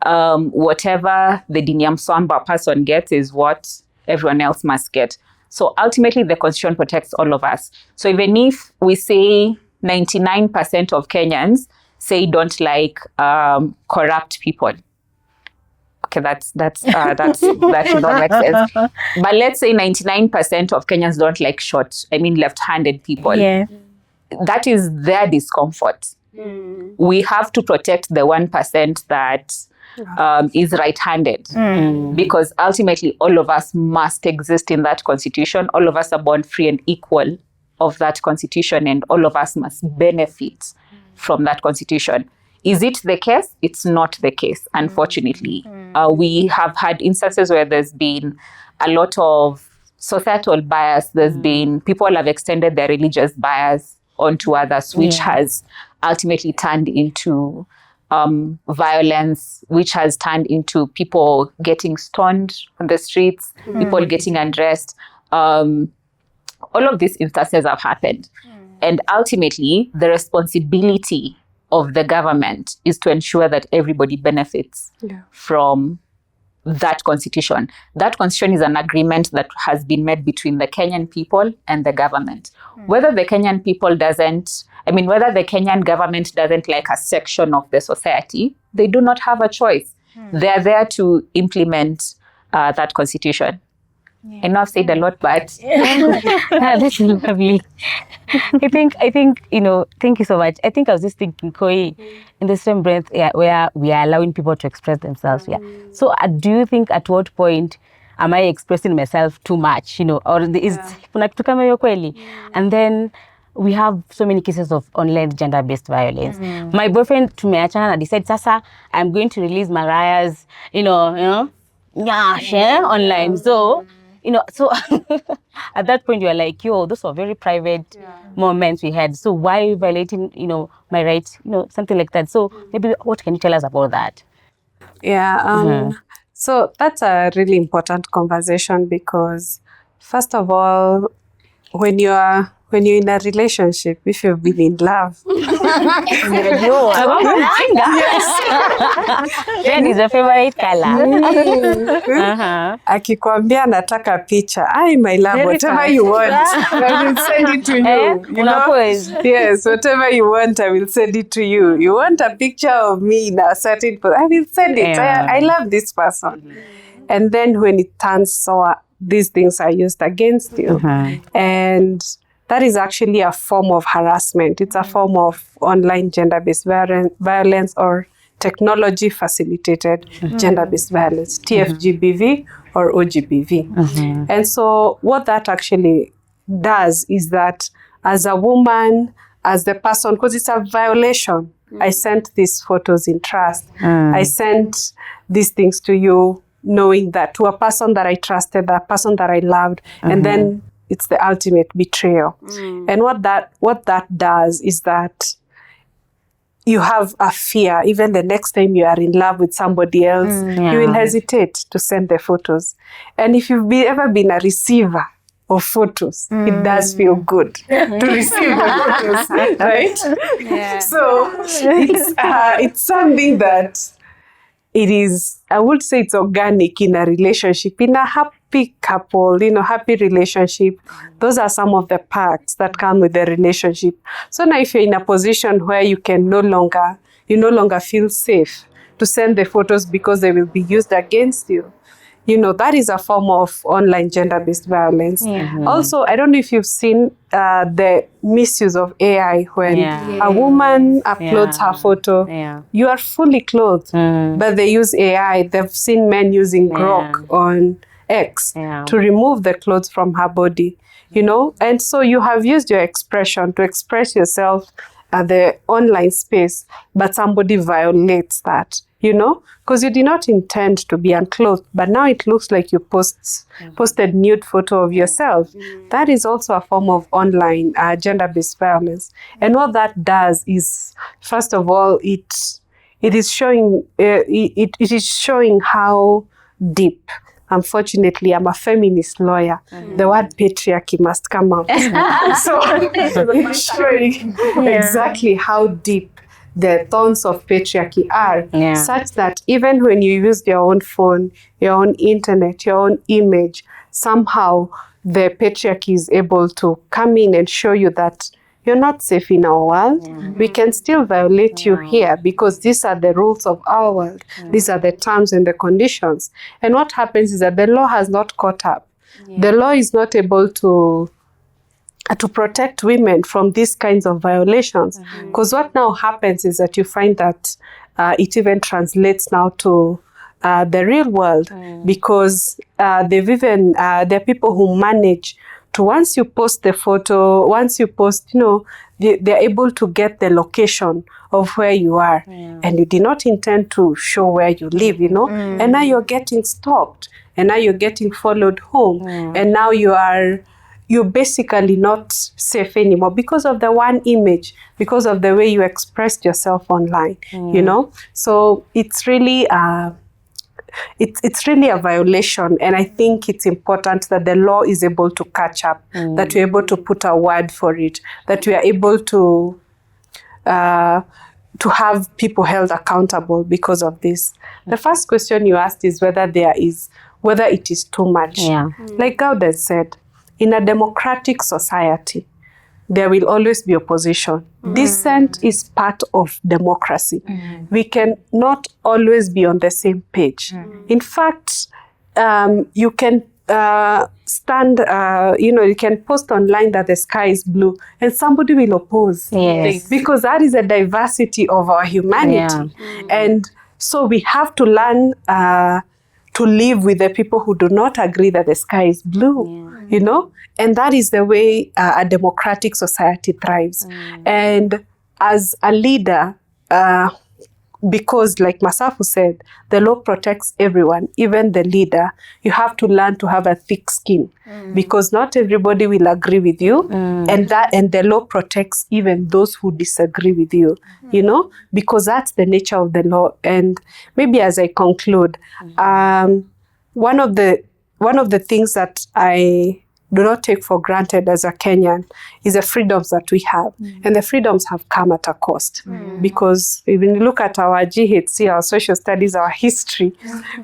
Speaker 6: Whatever the Dini ya Msambwa person gets is what everyone else must get. So ultimately, the constitution protects all of us. So even if we say 99% of Kenyans say don't like corrupt people, okay, that should not make sense. But let's say 99% of Kenyans don't like left-handed people.
Speaker 2: Yeah.
Speaker 6: That is their discomfort. We have to protect the 1% that is right-handed, because ultimately all of us must exist in that constitution. All of us are born free and equal of that constitution, and all of us must benefit from that constitution. Is it the case? It's not the case, unfortunately. We have had instances where there's been a lot of societal bias. There's been, people have extended their religious bias onto others, which has ultimately turned into violence, which has turned into people getting stoned on the streets, people getting undressed. All of these instances have happened. And ultimately, the responsibility of the government is to ensure that everybody benefits from that constitution. That constitution is an agreement that has been made between the Kenyan people and the government. Whether the Kenyan government doesn't like a section of the society, they do not have a choice. They are there to implement that constitution. I know I've said a lot, but
Speaker 3: that's lovely. I think, thank you so much. I think I was just thinking, Koi, in the same breath, where we are allowing people to express themselves. So do you think at what point am I expressing myself too much, or is kuna kitu kama hiyo kweli? And then we have so many cases of online gender-based violence. My boyfriend tumeachana na decide sasa I'm going to release Mariah's, online. So, so at that point you are like, those were very private moments we had. So why are you violating, my rights, something like that. So maybe what can you tell us about that?
Speaker 1: Yeah, so that's a really important conversation because first of all, when you're in a relationship, if you've been in love,
Speaker 3: Red is a favorite color.
Speaker 1: Akikwambia nataka picha, my love, whatever you want, I will send it to you. Yes, whatever you want, I will send it to you. You want a picture of me in a certain place, I will send it. I love this person. And then when it turns sour, these things are used against you. And that is actually a form of harassment. It's a form of online gender-based violence or technology-facilitated gender-based violence, TFGBV or OGBV. And so what that actually does is that as a woman, as the person, because it's a violation, I sent these photos in trust. I sent these things to you knowing that to a person that I trusted, a person that I loved, and then it's the ultimate betrayal. And what that does is that you have a fear. Even the next time you are in love with somebody else, you will hesitate to send the photos. And if you've ever been a receiver of photos, it does feel good to receive the photos, right? Yeah. So it's something that it is, I would say it's organic in a relationship, in a happy couple, happy relationship. Those are some of the perks that come with the relationship. So now if you're in a position where you no longer feel safe to send the photos because they will be used against you, that is a form of online gender-based violence. Also, I don't know if you've seen the misuse of AI when a woman uploads her photo. You are fully clothed, but they use AI. They've seen men using Grok on X to remove the clothes from her body, And so you have used your expression to express yourself at the online space, but somebody violates that. Because you did not intend to be unclothed, but now it looks like you posted nude photo of yourself. That is also a form of online gender-based violence. And what that does is, first of all, it is showing how deep. Unfortunately, I'm a feminist lawyer. The word patriarchy must come out. So it's showing exactly how deep the thorns of patriarchy are, such that even when you use your own phone, your own internet, your own image, somehow the patriarchy is able to come in and show you that you're not safe in our world. We can still violate you here because these are the rules of our world. These are the terms and the conditions. And what happens is that the law has not caught up. The law is not able to protect women from these kinds of violations. Because what now happens is that you find that it even translates now to the real world, because there are people who manage to, once you post the photo, once you post, they're able to get the location of where you are, and you did not intend to show where you live, and now you're getting stopped, and now you're getting followed home, and now you're basically not safe anymore because of the one image, because of the way you expressed yourself online, So it's really it's really a violation, and I think it's important that the law is able to catch up, that we're able to put a word for it, that we are able to have people held accountable because of this. The first question you asked is whether it is too much. Like Gauden said, in a democratic society, there will always be opposition. Dissent is part of democracy. We can not always be on the same page. In fact, you can you can post online that the sky is blue and somebody will oppose. Because that is a diversity of our humanity. And so we have to learn to live with the people who do not agree that the sky is blue, you know? And that is the way a democratic society thrives. And as a leader, because like Masafu said, the law protects everyone, even the leader. You have to learn to have a thick skin because not everybody will agree with you, and the law protects even those who disagree with you, you know, because that's the nature of the law. And maybe as I conclude, one of the things that I do not take for granted as a Kenyan is the freedoms that we have. And the freedoms have come at a cost. Because when you look at our GHC, our social studies, our history,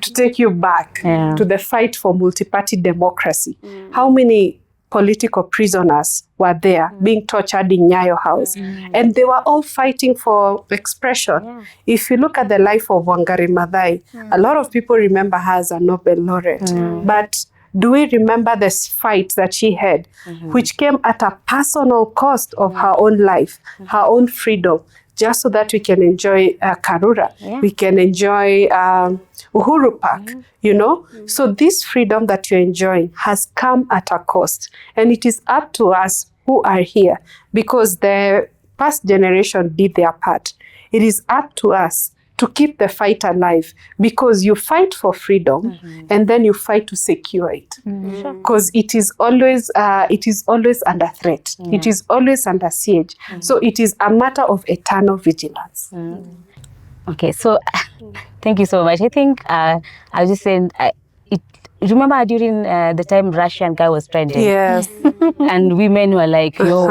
Speaker 1: to take you back to the fight for multi-party democracy, how many political prisoners were there being tortured in Nyayo House? And they were all fighting for expression. If you look at the life of Wangari Maathai, a lot of people remember her as a Nobel laureate. But do we remember the fight that she had, which came at a personal cost of her own life, her own freedom, just so that we can enjoy Karura, we can enjoy Uhuru Park, you know? So this freedom that you're enjoying has come at a cost. And it is up to us who are here, because the past generation did their part. It is up to us to keep the fight alive, because you fight for freedom and then you fight to secure it, because it is always under threat. It is always under siege. So it is a matter of eternal vigilance.
Speaker 3: Okay, so thank you so much. I think I was just saying, remember during the time Russian guy was trending?
Speaker 1: Yes.
Speaker 3: And women were like, yo,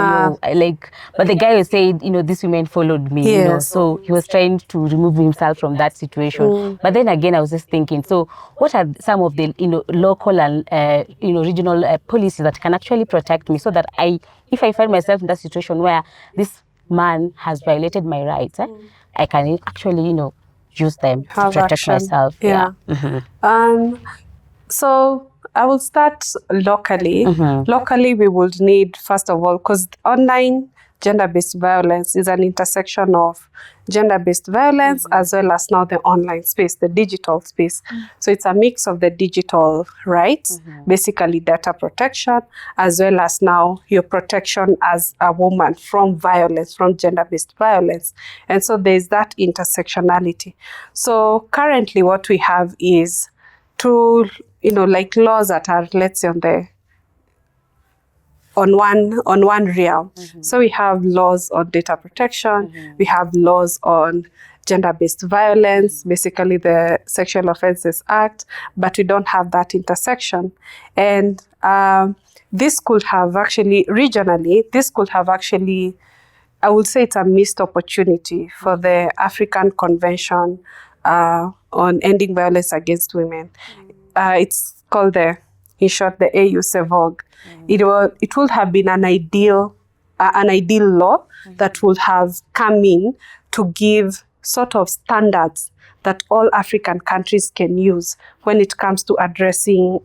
Speaker 3: like, but the guy was saying, you know, these women followed me, you know, so he was trying to remove himself from that situation. But then again, I was just thinking, so what are some of the, you know, local and, you know, regional policies that can actually protect me, so that if I find myself in that situation where this man has violated my rights, I can actually, you know, use them to protect myself.
Speaker 1: So I will start locally. Locally, we would need, first of all, because online gender-based violence is an intersection of gender-based violence as well as now the online space, the digital space. So it's a mix of the digital rights, basically data protection, as well as now your protection as a woman from violence, from gender-based violence. And so there's that intersectionality. So currently what we have is two, you know, like laws that are, let's say, on one realm. So we have laws on data protection, we have laws on gender-based violence, basically the Sexual Offences Act, but we don't have that intersection. And this could have actually, regionally, I would say it's a missed opportunity for the African Convention on Ending Violence Against Women. It's called in short, the AU CEVOG. It would have been an ideal law that would have come in to give sort of standards that all African countries can use when it comes to addressing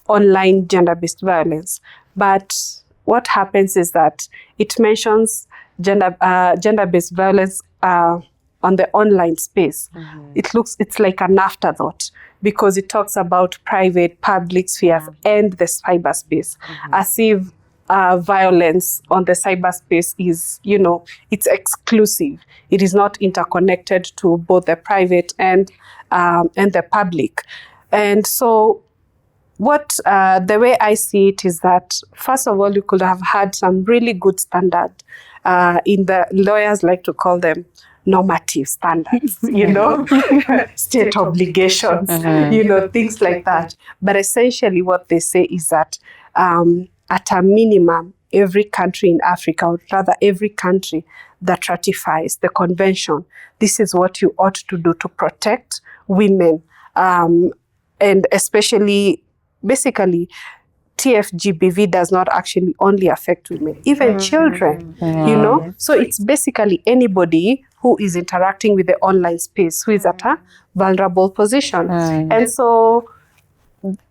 Speaker 1: online gender-based violence. But what happens is that it mentions gender-based violence on the online space. It's like an afterthought, because it talks about private, public spheres and the cyberspace, as if violence on the cyberspace is, you know, it's exclusive. It is not interconnected to both the private and the public. And so what the way I see it is that, first of all, you could have had some really good standard in the lawyers like to call them normative standards, you know, state obligations, you know, things like that. But essentially what they say is that at a minimum, every country in Africa, or rather every country that ratifies the convention, this is what you ought to do to protect women, and especially, basically, TFGBV does not actually only affect women, even children, you know? So it's basically anybody who is interacting with the online space who is at a vulnerable position. And so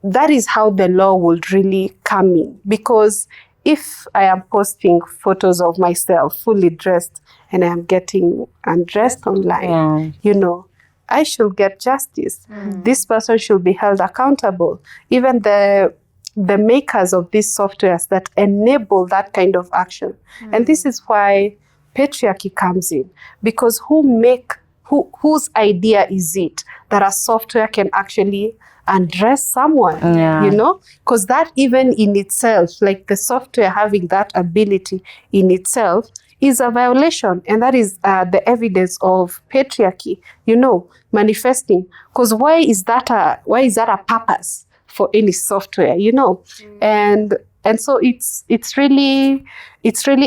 Speaker 1: that is how the law would really come in. Because if I am posting photos of myself fully dressed and I am getting undressed online, you know, I should get justice. This person should be held accountable. Even the makers of these softwares that enable that kind of action. And this is why patriarchy comes in, because whose idea is it that a software can actually address someone? You know, because that even in itself, like the software having that ability in itself, is a violation, and that is the evidence of patriarchy, you know, manifesting. Because why is that a purpose for any software, you know? And so it's really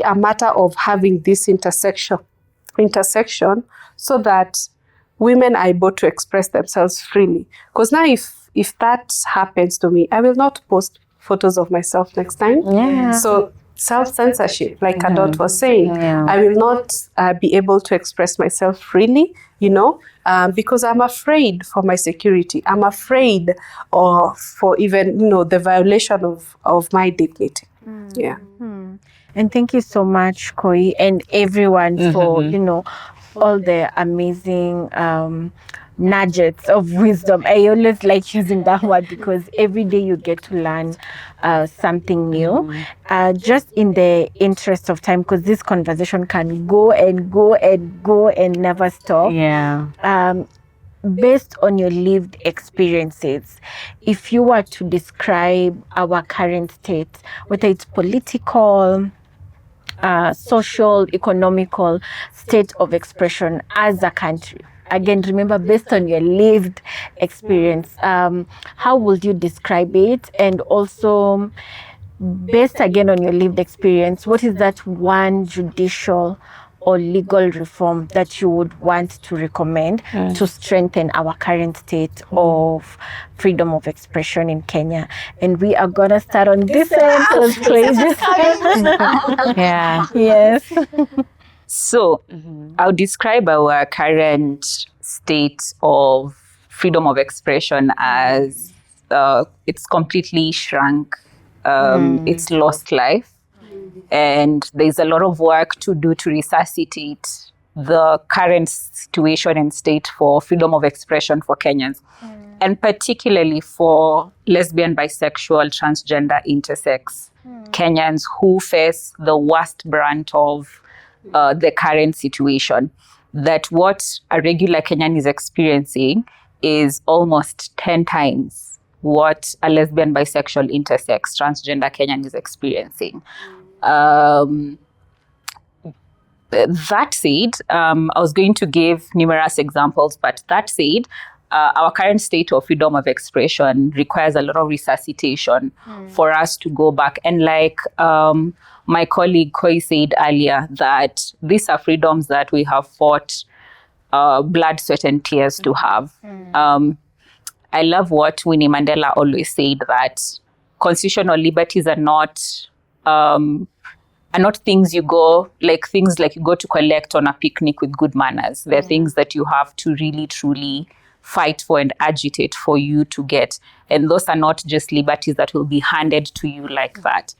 Speaker 1: a matter of having this intersection so that women are able to express themselves freely. Because now if that happens to me, I will not post photos of myself next time. So self-censorship, like Adot was saying, I will not be able to express myself freely, you know, because I'm afraid for my security. I'm afraid for even, you know, the violation of my dignity. Yeah.
Speaker 2: And thank you so much, Koi, and everyone for, you know, all the amazing nuggets of wisdom. I always like using that word because every day you get to learn something new. Just in the interest of time, because this conversation can go and go and go and never stop. Based on your lived experiences, if you were to describe our current state, whether it's political, social, economical state of expression as a country, again, remember, based on your lived experience, how would you describe it? And also, based again on your lived experience, what is that one judicial or legal reform that you would want to recommend to strengthen our current state of freedom of expression in Kenya? And we are gonna start on this end because yes.
Speaker 6: So I'll describe our current state of freedom of expression as it's completely shrunk. It's lost life. And there's a lot of work to do to resuscitate the current situation and state for freedom of expression for Kenyans, and particularly for lesbian, bisexual, transgender, intersex Kenyans who face the worst brunt of the current situation. That what a regular Kenyan is experiencing is almost 10 times what a lesbian, bisexual, intersex, transgender Kenyan is experiencing. That said, I was going to give numerous examples, but that said, our current state of freedom of expression requires a lot of resuscitation for us to go back. And like my colleague Koi said earlier, that these are freedoms that we have fought blood, sweat, and tears to have. I love what Winnie Mandela always said, that constitutional liberties are not things you go, like things like you go to collect on a picnic with good manners. They're things that you have to really, truly fight for and agitate for you to get. And those are not just liberties that will be handed to you like that.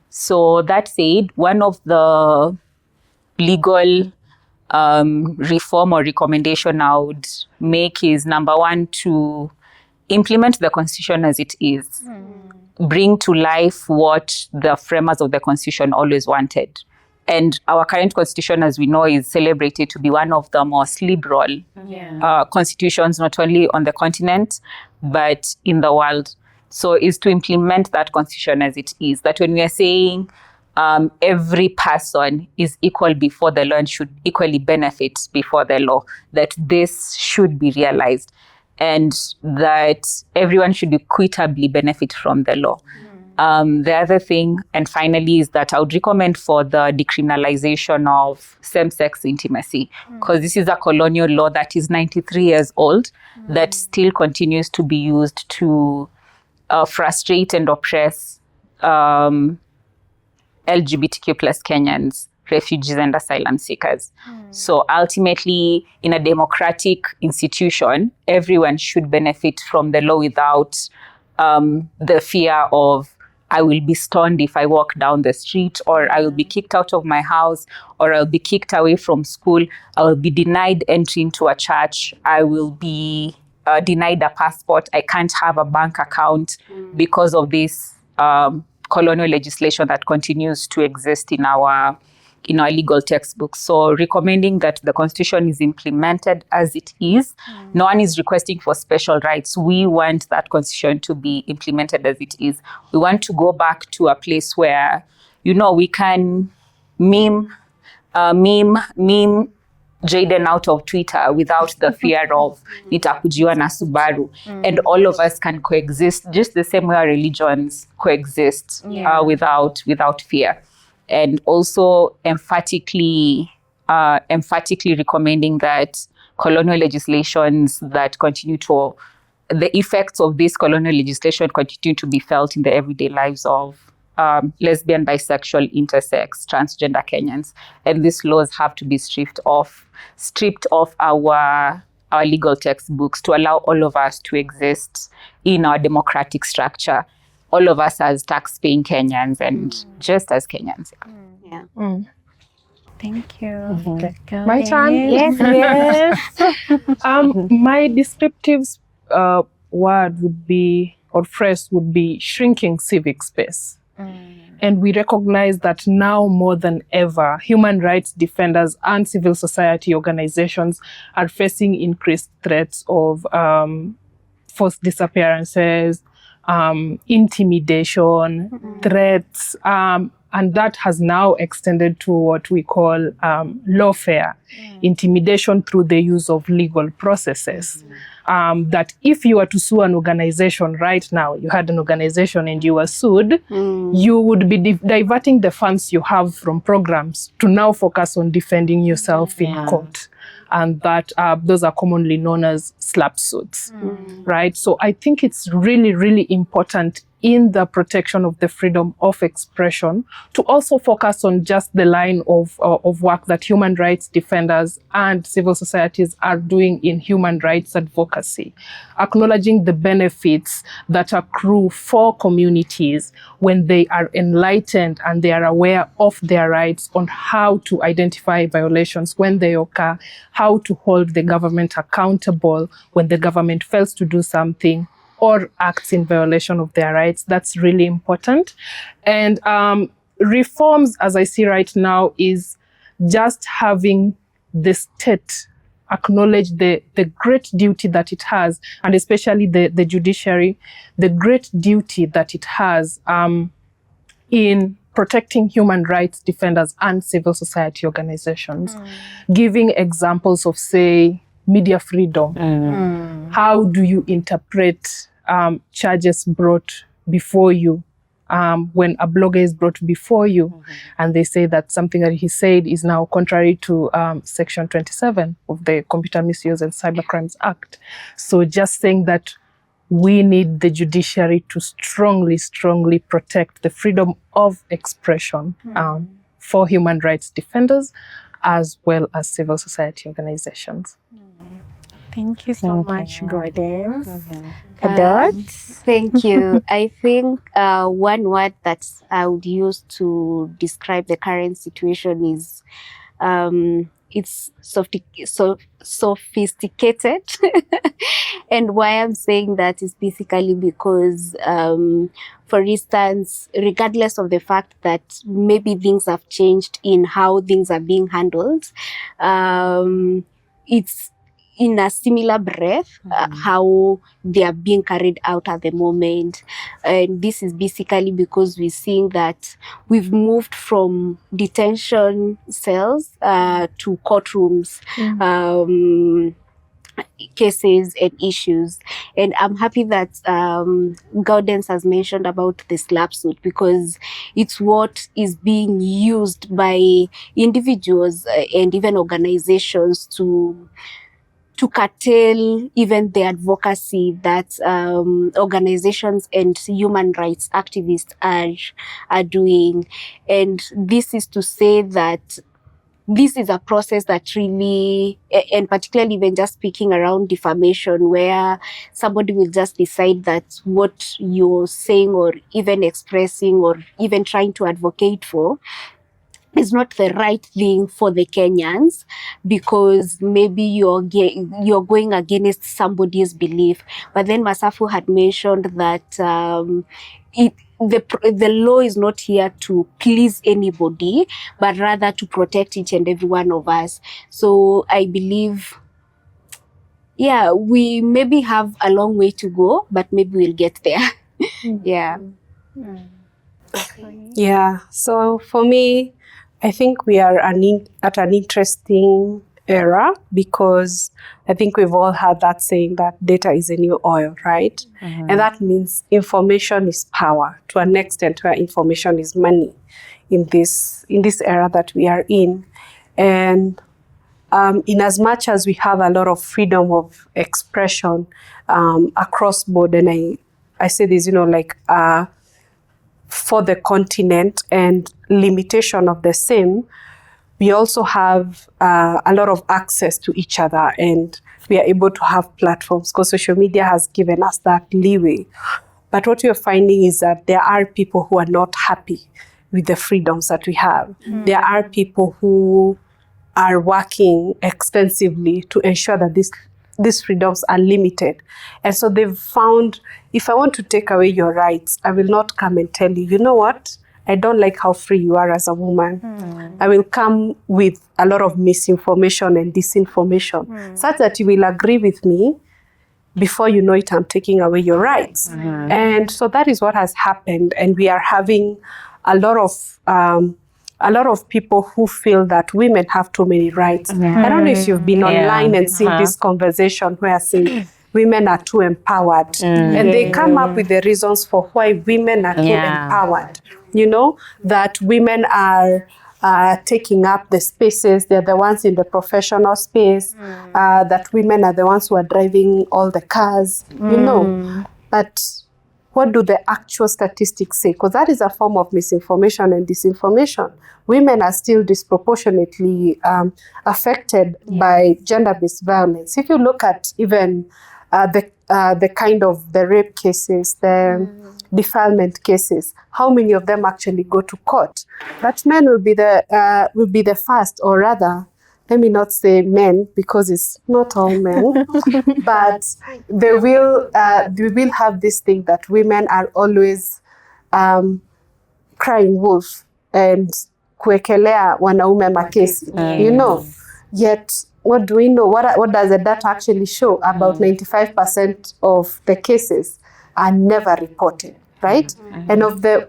Speaker 6: So that said, one of the legal reform or recommendation I would make is, number one, to implement the Constitution as it is. Bring to life what the framers of the Constitution always wanted. And our current Constitution, as we know, is celebrated to be one of the most liberal constitutions, not only on the continent, but in the world. So is to implement that Constitution as it is. That when we are saying every person is equal before the law and should equally benefit before the law, that this should be realized. And that everyone should equitably benefit from the law. The other thing, and finally, is that I would recommend for the decriminalization of same-sex intimacy, because this is a colonial law that is 93 years old, that still continues to be used to frustrate and oppress LGBTQ plus Kenyans, refugees and asylum seekers. So ultimately, in a democratic institution, everyone should benefit from the law without the fear of I will be stoned if I walk down the street, or I will be kicked out of my house, or I'll be kicked away from school. I will be denied entry into a church. I will be denied a passport. I can't have a bank account because of this colonial legislation that continues to exist in our legal textbooks. So recommending that the Constitution is implemented as it is. No one is requesting for special rights. We want that Constitution to be implemented as it is. We want to go back to a place where, we can meme Jaden out of Twitter without the fear of nitakujiwa na Subaru. And all of us can coexist just the same way our religions coexist without fear. And also emphatically recommending that colonial legislations that the effects of this colonial legislation continue to be felt in the everyday lives of lesbian, bisexual, intersex, transgender Kenyans. And these laws have to be stripped off our legal textbooks to allow all of us to exist in our democratic structure. All of us as tax-paying Kenyans and just as Kenyans.
Speaker 4: Yeah.
Speaker 2: Thank you.
Speaker 5: Okay. My turn?
Speaker 2: Yes.
Speaker 5: My descriptive word would be, or phrase would be, shrinking civic space. And we recognize that now more than ever, human rights defenders and civil society organizations are facing increased threats of forced disappearances, intimidation, threats, and that has now extended to what we call lawfare, intimidation through the use of legal processes. That if you were to sue an organization right now, you had an organization and you were sued, you would be diverting the funds you have from programs to now focus on defending yourself in court. And that those are commonly known as slap suits, right? So I think it's really, really important in the protection of the freedom of expression to also focus on just the line of work that human rights defenders and civil societies are doing in human rights advocacy, acknowledging the benefits that accrue for communities when they are enlightened and they are aware of their rights on how to identify violations when they occur, how to hold the government accountable when the government fails to do something or acts in violation of their rights. That's really important. And reforms, as I see right now, is just having the state acknowledge the great duty that it has, and especially the judiciary, the great duty that it has in protecting human rights defenders and civil society organizations. Giving examples of, say, media freedom. How do you interpret charges brought before you when a blogger is brought before you and they say that something that he said is now contrary to Section 27 of the Computer Misuse and Cybercrimes Act. So just saying that we need the judiciary to strongly, strongly protect the freedom of expression for human rights defenders as well as civil society organizations.
Speaker 2: Thank you so much, Gordon.
Speaker 4: Thank you. I think one word that I would use to describe the current situation is it's sophisticated. And why I'm saying that is basically because, for instance, regardless of the fact that maybe things have changed in how things are being handled, it's in a similar breath how they are being carried out at the moment. And this is basically because we're seeing that we've moved from detention cells to courtrooms, cases and issues. And I'm happy that Gaudence has mentioned about the slap suit, because it's what is being used by individuals and even organizations to curtail even the advocacy that organizations and human rights activists are doing. And this is to say that this is a process that really, and particularly even just speaking around defamation, where somebody will just decide that what you're saying or even expressing or even trying to advocate for is not the right thing for the Kenyans, because maybe you're going against somebody's belief. But then Masafu had mentioned that the law is not here to please anybody, but rather to protect each and every one of us. So I believe, yeah, we maybe have a long way to go, but maybe we'll get there. Yeah.
Speaker 1: Yeah, so for me, I think we are at an interesting era, because I think we've all heard that saying that data is the new oil, right? And that means information is power, to an extent where information is money in this era that we are in. And in as much as we have a lot of freedom of expression across board, and I say this, like for the continent and limitation of the same, we also have a lot of access to each other, and we are able to have platforms because social media has given us that leeway. But what we are finding is that there are people who are not happy with the freedoms that we have. There are people who are working extensively to ensure that these freedoms are limited. And so they've found, if I want to take away your rights, I will not come and tell you, you know what, I don't like how free you are as a woman. I will come with a lot of misinformation and disinformation, such that you will agree with me. Before you know it, I'm taking away your rights. And so that is what has happened. And we are having a lot of people who feel that women have too many rights. I don't know if you've been online and seen this conversation where saying women are too empowered. And they come up with the reasons for why women are too empowered. That women are taking up the spaces, they're the ones in the professional space, that women are the ones who are driving all the cars, But what do the actual statistics say? Because that is a form of misinformation and disinformation. Women are still disproportionately affected by gender-based violence. If you look at even the kind of the rape cases, the defilement cases, how many of them actually go to court? But men will be the first, or rather, let me not say men, because it's not all men, but we will have this thing that women are always crying wolf and kuekelea wanaume makesi, Yet, what do we know? What does the data actually show? About 95% of the cases are never reported, right? And of the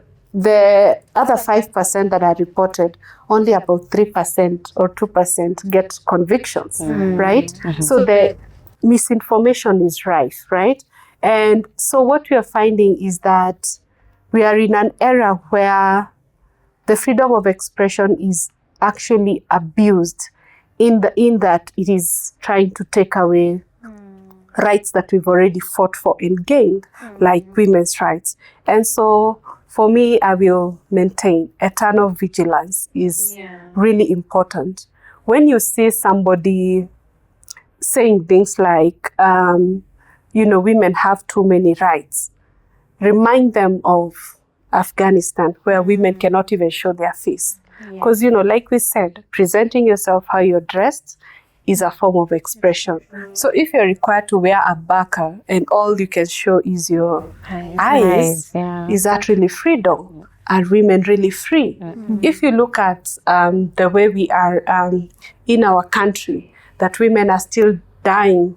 Speaker 1: other 5% that are reported, only about 3% or 2% get convictions, right? So the misinformation is rife, right? And so what we are finding is that we are in an era where the freedom of expression is actually abused in that it is trying to take away rights that we've already fought for and gained, like women's rights. And so for me, I will maintain eternal vigilance is really important. When you see somebody saying things like, women have too many rights, remind them of Afghanistan, where women cannot even show their face. Because, like we said, presenting yourself how you're dressed is a form of expression. So if you're required to wear a burqa and all you can show is your eyes, is that really freedom? Are women really free? If you look at the way we are in our country, that women are still dying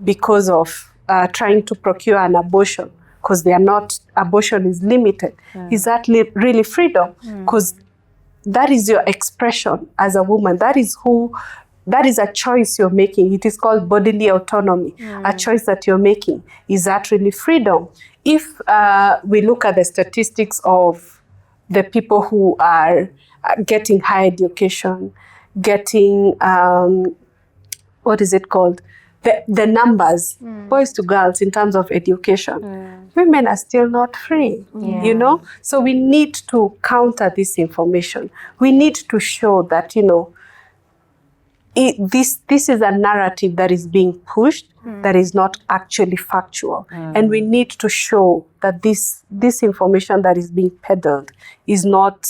Speaker 1: because of trying to procure an abortion, because abortion is limited. Is that really freedom? Because that is your expression as a woman. That is a choice you're making. It is called bodily autonomy, a choice that you're making. Is that really freedom? If we look at the statistics of the people who are getting higher education, getting, what is it called? The numbers, boys to girls in terms of education, women are still not free, So we need to counter this information. We need to show that, this is a narrative that is being pushed that is not actually factual. And we need to show that this information that is being peddled is not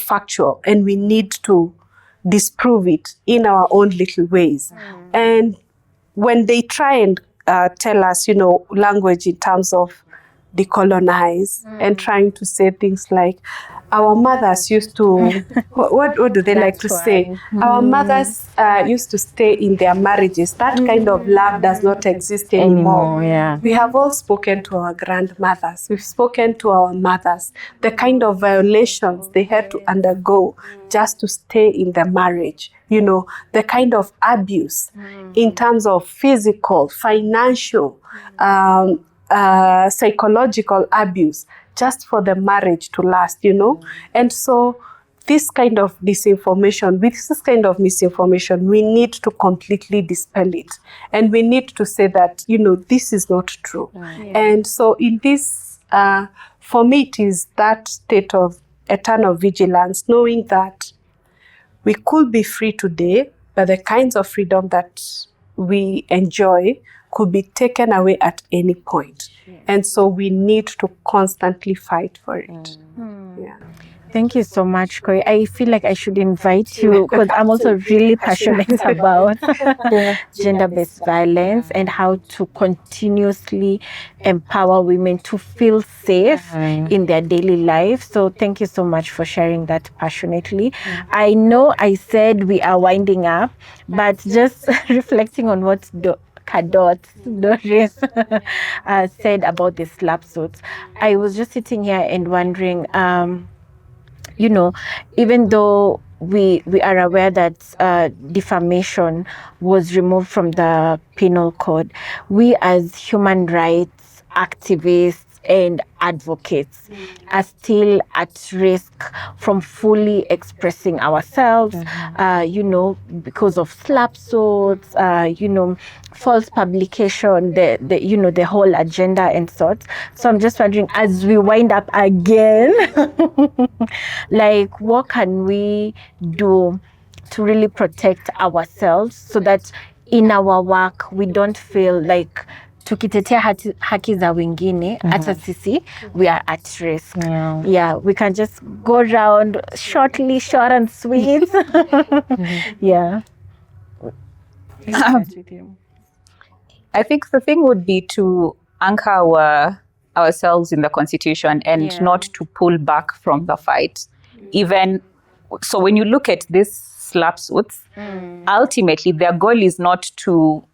Speaker 1: factual, and we need to disprove it in our own little ways. And when they try and tell us, language in terms of decolonize and trying to say things like our mothers used to what do they like to say? Our mothers used to stay in their marriages. That kind of love does not exist anymore.
Speaker 2: Yeah.
Speaker 1: We have all spoken to our grandmothers. We've spoken to our mothers. The kind of violations they had to undergo just to stay in the marriage. The kind of abuse in terms of physical, financial, psychological abuse just for the marriage to last, And so this kind of misinformation, we need to completely dispel it. And we need to say that, this is not true. And so in this, for me, it is that state of eternal vigilance, knowing that we could be free today, but the kinds of freedom that we enjoy could be taken away at any point. And so we need to constantly fight for it. Yeah.
Speaker 2: Thank you so much, Koi. I feel like I should invite you because I'm also really passionate about gender-based violence and how to continuously empower women to feel safe in their daily life. So thank you so much for sharing that passionately. I know I said we are winding up, but just reflecting on what Doris said about the slap suits, I was just sitting here and wondering, even though we are aware that defamation was removed from the penal code, we as human rights activists and advocates are still at risk from fully expressing ourselves, because of slap suits, false publication, the whole agenda and sorts. So I'm just wondering, as we wind up again, like, what can we do to really protect ourselves so that in our work we don't feel like tukitetea haki za wengine hata sisi we are at risk. We can just go around short and sweet.
Speaker 6: I think the thing would be to anchor ourselves in the Constitution and not to pull back from the fight. Even so, when you look at these slap suits, ultimately their goal is not to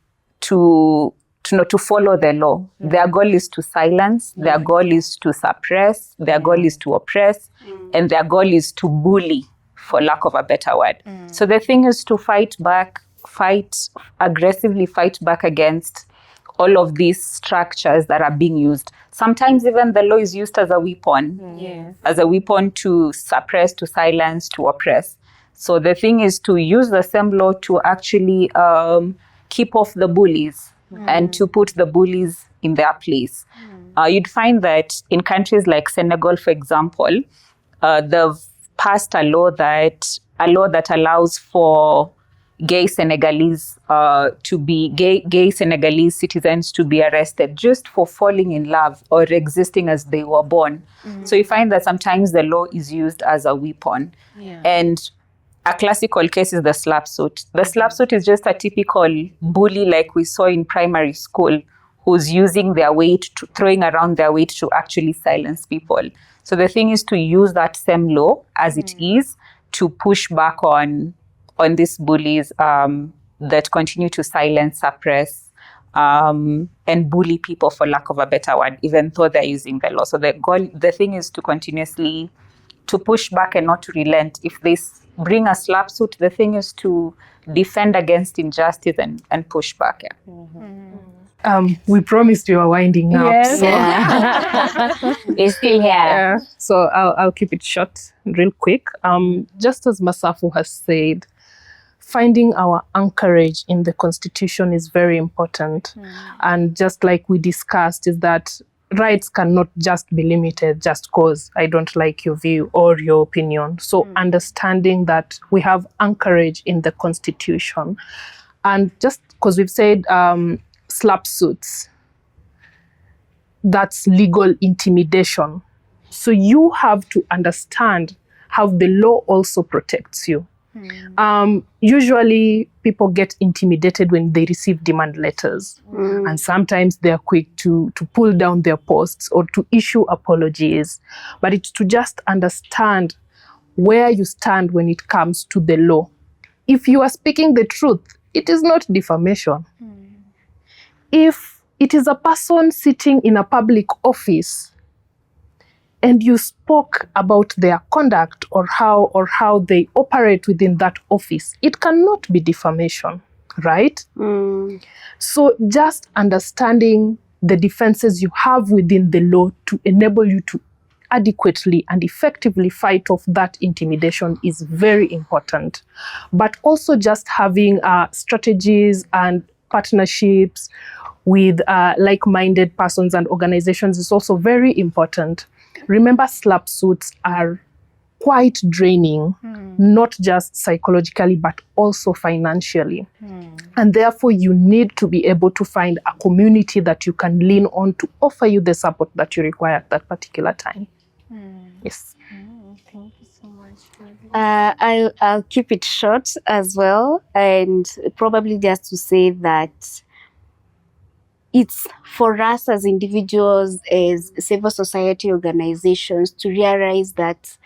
Speaker 6: follow the law. Their goal is to silence, their goal is to suppress, their goal is to oppress, and their goal is to bully, for lack of a better word. So the thing is to aggressively fight back against all of these structures that are being used. Sometimes even the law is used as a weapon, as a weapon to suppress, to silence, to oppress. So the thing is to use the same law to actually keep off the bullies and to put the bullies in their place. You'd find that in countries like Senegal, for example, they've passed a law that allows for gay Senegalese gay Senegalese citizens to be arrested just for falling in love or existing as they were born. So you find that sometimes the law is used as a weapon. And a classical case is the slap suit. The slap suit is just a typical bully like we saw in primary school, who's using their weight, throwing around their weight to actually silence people. So the thing is to use that same law as it is to push back on these bullies that continue to silence, suppress, and bully people, for lack of a better word, even though they're using the law. So the thing is to continuously to push back and not to relent. If they bring a slap suit, the thing is to defend against injustice and push back.
Speaker 5: We promised you were winding up.
Speaker 2: Yes.
Speaker 5: So
Speaker 3: We're still here.
Speaker 5: so I'll keep it short, real quick. Just as Masafu has said, finding our anchorage in the Constitution is very important. And just like we discussed, is that rights cannot just be limited just because I don't like your view or your opinion. So understanding that we have anchorage in the Constitution. And just because we've said slap suits, that's legal intimidation. So you have to understand how the law also protects you. Usually people get intimidated when they receive demand letters, and sometimes they're quick to pull down their posts or to issue apologies. But it's to just understand where you stand when it comes to the law. If you are speaking the truth, it is not defamation. If it is a person sitting in a public office and you spoke about their conduct or how they operate within that office, it cannot be defamation, right? So just understanding the defenses you have within the law to enable you to adequately and effectively fight off that intimidation is very important. But also just having strategies and partnerships with like-minded persons and organizations is also very important. Remember, slap suits are quite draining, not just psychologically, but also financially. And therefore, you need to be able to find a community that you can lean on to offer you the support that you require at that particular time. Yes.
Speaker 2: Thank you so much for this.
Speaker 4: I'll keep it short as well, and probably just to say that it's for us as individuals, as civil society organizations, to realize that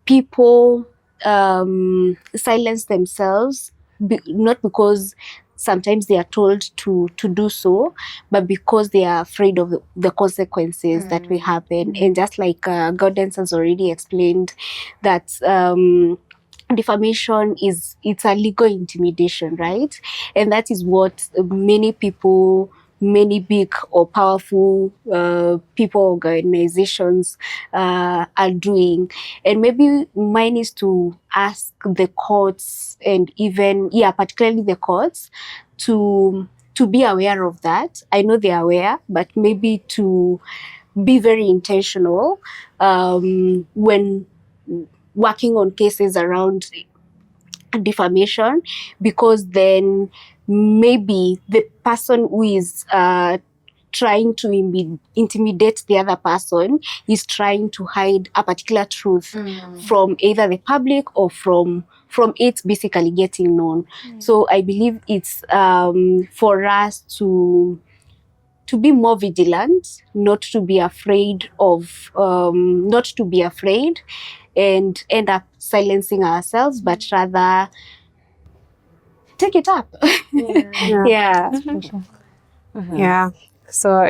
Speaker 4: people silence themselves, not because sometimes they are told to do so, but because they are afraid of the consequences that will happen. And just like Gaudence has already explained, that defamation it's a legal intimidation, right? And that is what many people, many big or powerful people, organizations are doing. And maybe mine is to ask the courts, and even particularly the courts, to be aware of that. I know they're aware, but maybe to be very intentional when working on cases around defamation, because then maybe the person who is trying to intimidate the other person is trying to hide a particular truth from either the public or from it basically getting known. So I believe it's for us to be more vigilant, not to be afraid and end up silencing ourselves, but rather take it up. Yeah.
Speaker 1: Yeah. So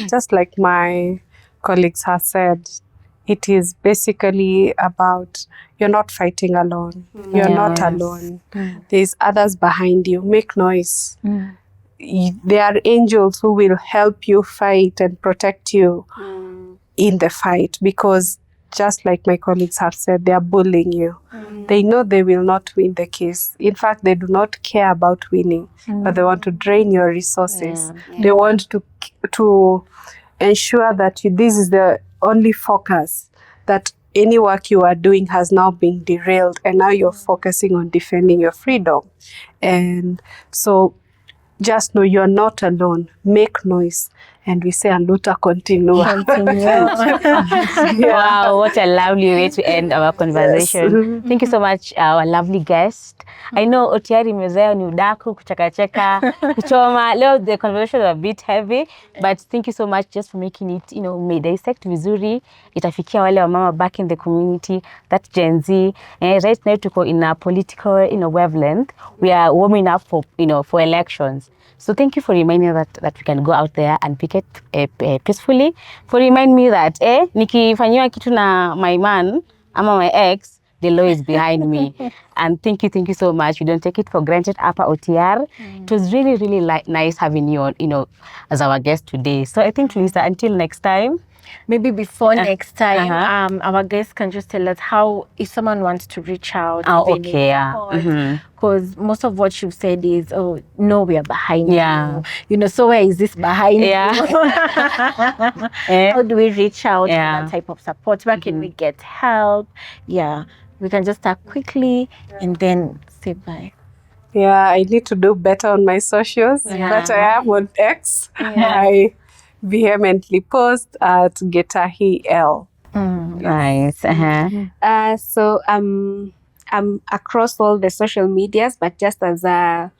Speaker 1: just like my colleagues have said, it is basically about you're not fighting alone. You're not alone. There's others behind you. Make noise. There are angels who will help you fight and protect you in the fight, because just like my colleagues have said, they are bullying you. They know they will not win the case. In fact, they do not care about winning, but they want to drain your resources. They want to ensure that this is the only focus, that any work you are doing has now been derailed, and now you're focusing on defending your freedom. And so just know you're not alone. Make noise. And we say, Aluta continua.
Speaker 3: Wow, what a lovely way to end our conversation. Yes. Thank you so much, our lovely guest. I know Otiari mezeo ni udaku, kuchaka, kuchoma. Leo the conversation was a bit heavy, but thank you so much just for making it, may dissect vizuri. Itafikia wale wa mama back in the community, that Gen Z. And right now tuko in a political, wavelength. We are warming up for, for elections. So thank you for reminding me that we can go out there and pick it peacefully. For remind me that nikifanyiwa kitu na my man ama my ex, the law is behind me. And thank you so much. We don't take it for granted, Apa OTR. It was really, really nice having you on, as our guest today. So I think, Lisa, until next time.
Speaker 2: Maybe before next time,
Speaker 3: Uh-huh.
Speaker 2: our guests can just tell us how, if someone wants to reach out.
Speaker 3: Oh, okay, yeah.
Speaker 2: Because most of what you've said is, oh, no, we are behind
Speaker 3: Yeah.
Speaker 2: you. You know, so where is this behind
Speaker 3: Yeah.
Speaker 2: you? How do we reach out for
Speaker 3: Yeah.
Speaker 2: that type of support? Where can we get help? Yeah, we can just start quickly and then say bye.
Speaker 1: Yeah, I need to do better on my socials,
Speaker 2: Yeah.
Speaker 1: but I am on X.
Speaker 2: Yeah.
Speaker 1: I vehemently post at Getahi L.
Speaker 3: Nice.
Speaker 4: So I'm across all the social medias, but just as a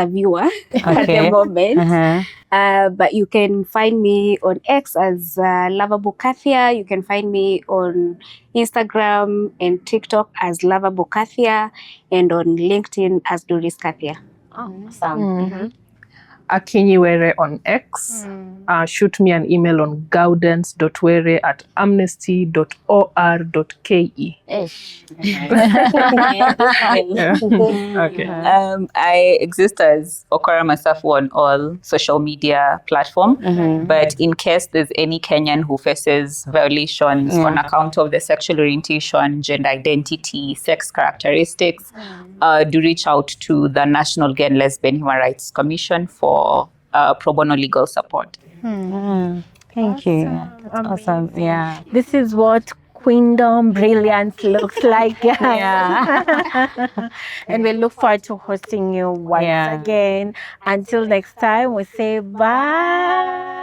Speaker 4: viewer at the
Speaker 3: Okay.
Speaker 4: moment. But you can find me on X as Lovable Kathia. You can find me on Instagram and TikTok as Lovable Kathia, and on LinkedIn as Doris Kathia.
Speaker 3: Awesome.
Speaker 5: Akinyiwere on X. Shoot me an email on gaudence.were@amnesty.or.ke.
Speaker 3: Ish.
Speaker 5: Okay.
Speaker 6: I exist as Okora Masafu on all social media platforms. But in case there's any Kenyan who faces violations on account of the sexual orientation, gender identity, sex characteristics, do reach out to the National Gay and Lesbian Human Rights Commission for pro bono legal support.
Speaker 3: Thank you. Awesome. Yeah.
Speaker 2: This is what queendom brilliance looks like, guys.
Speaker 3: Yeah.
Speaker 2: And we look forward to hosting you once again. Until next time, we say bye.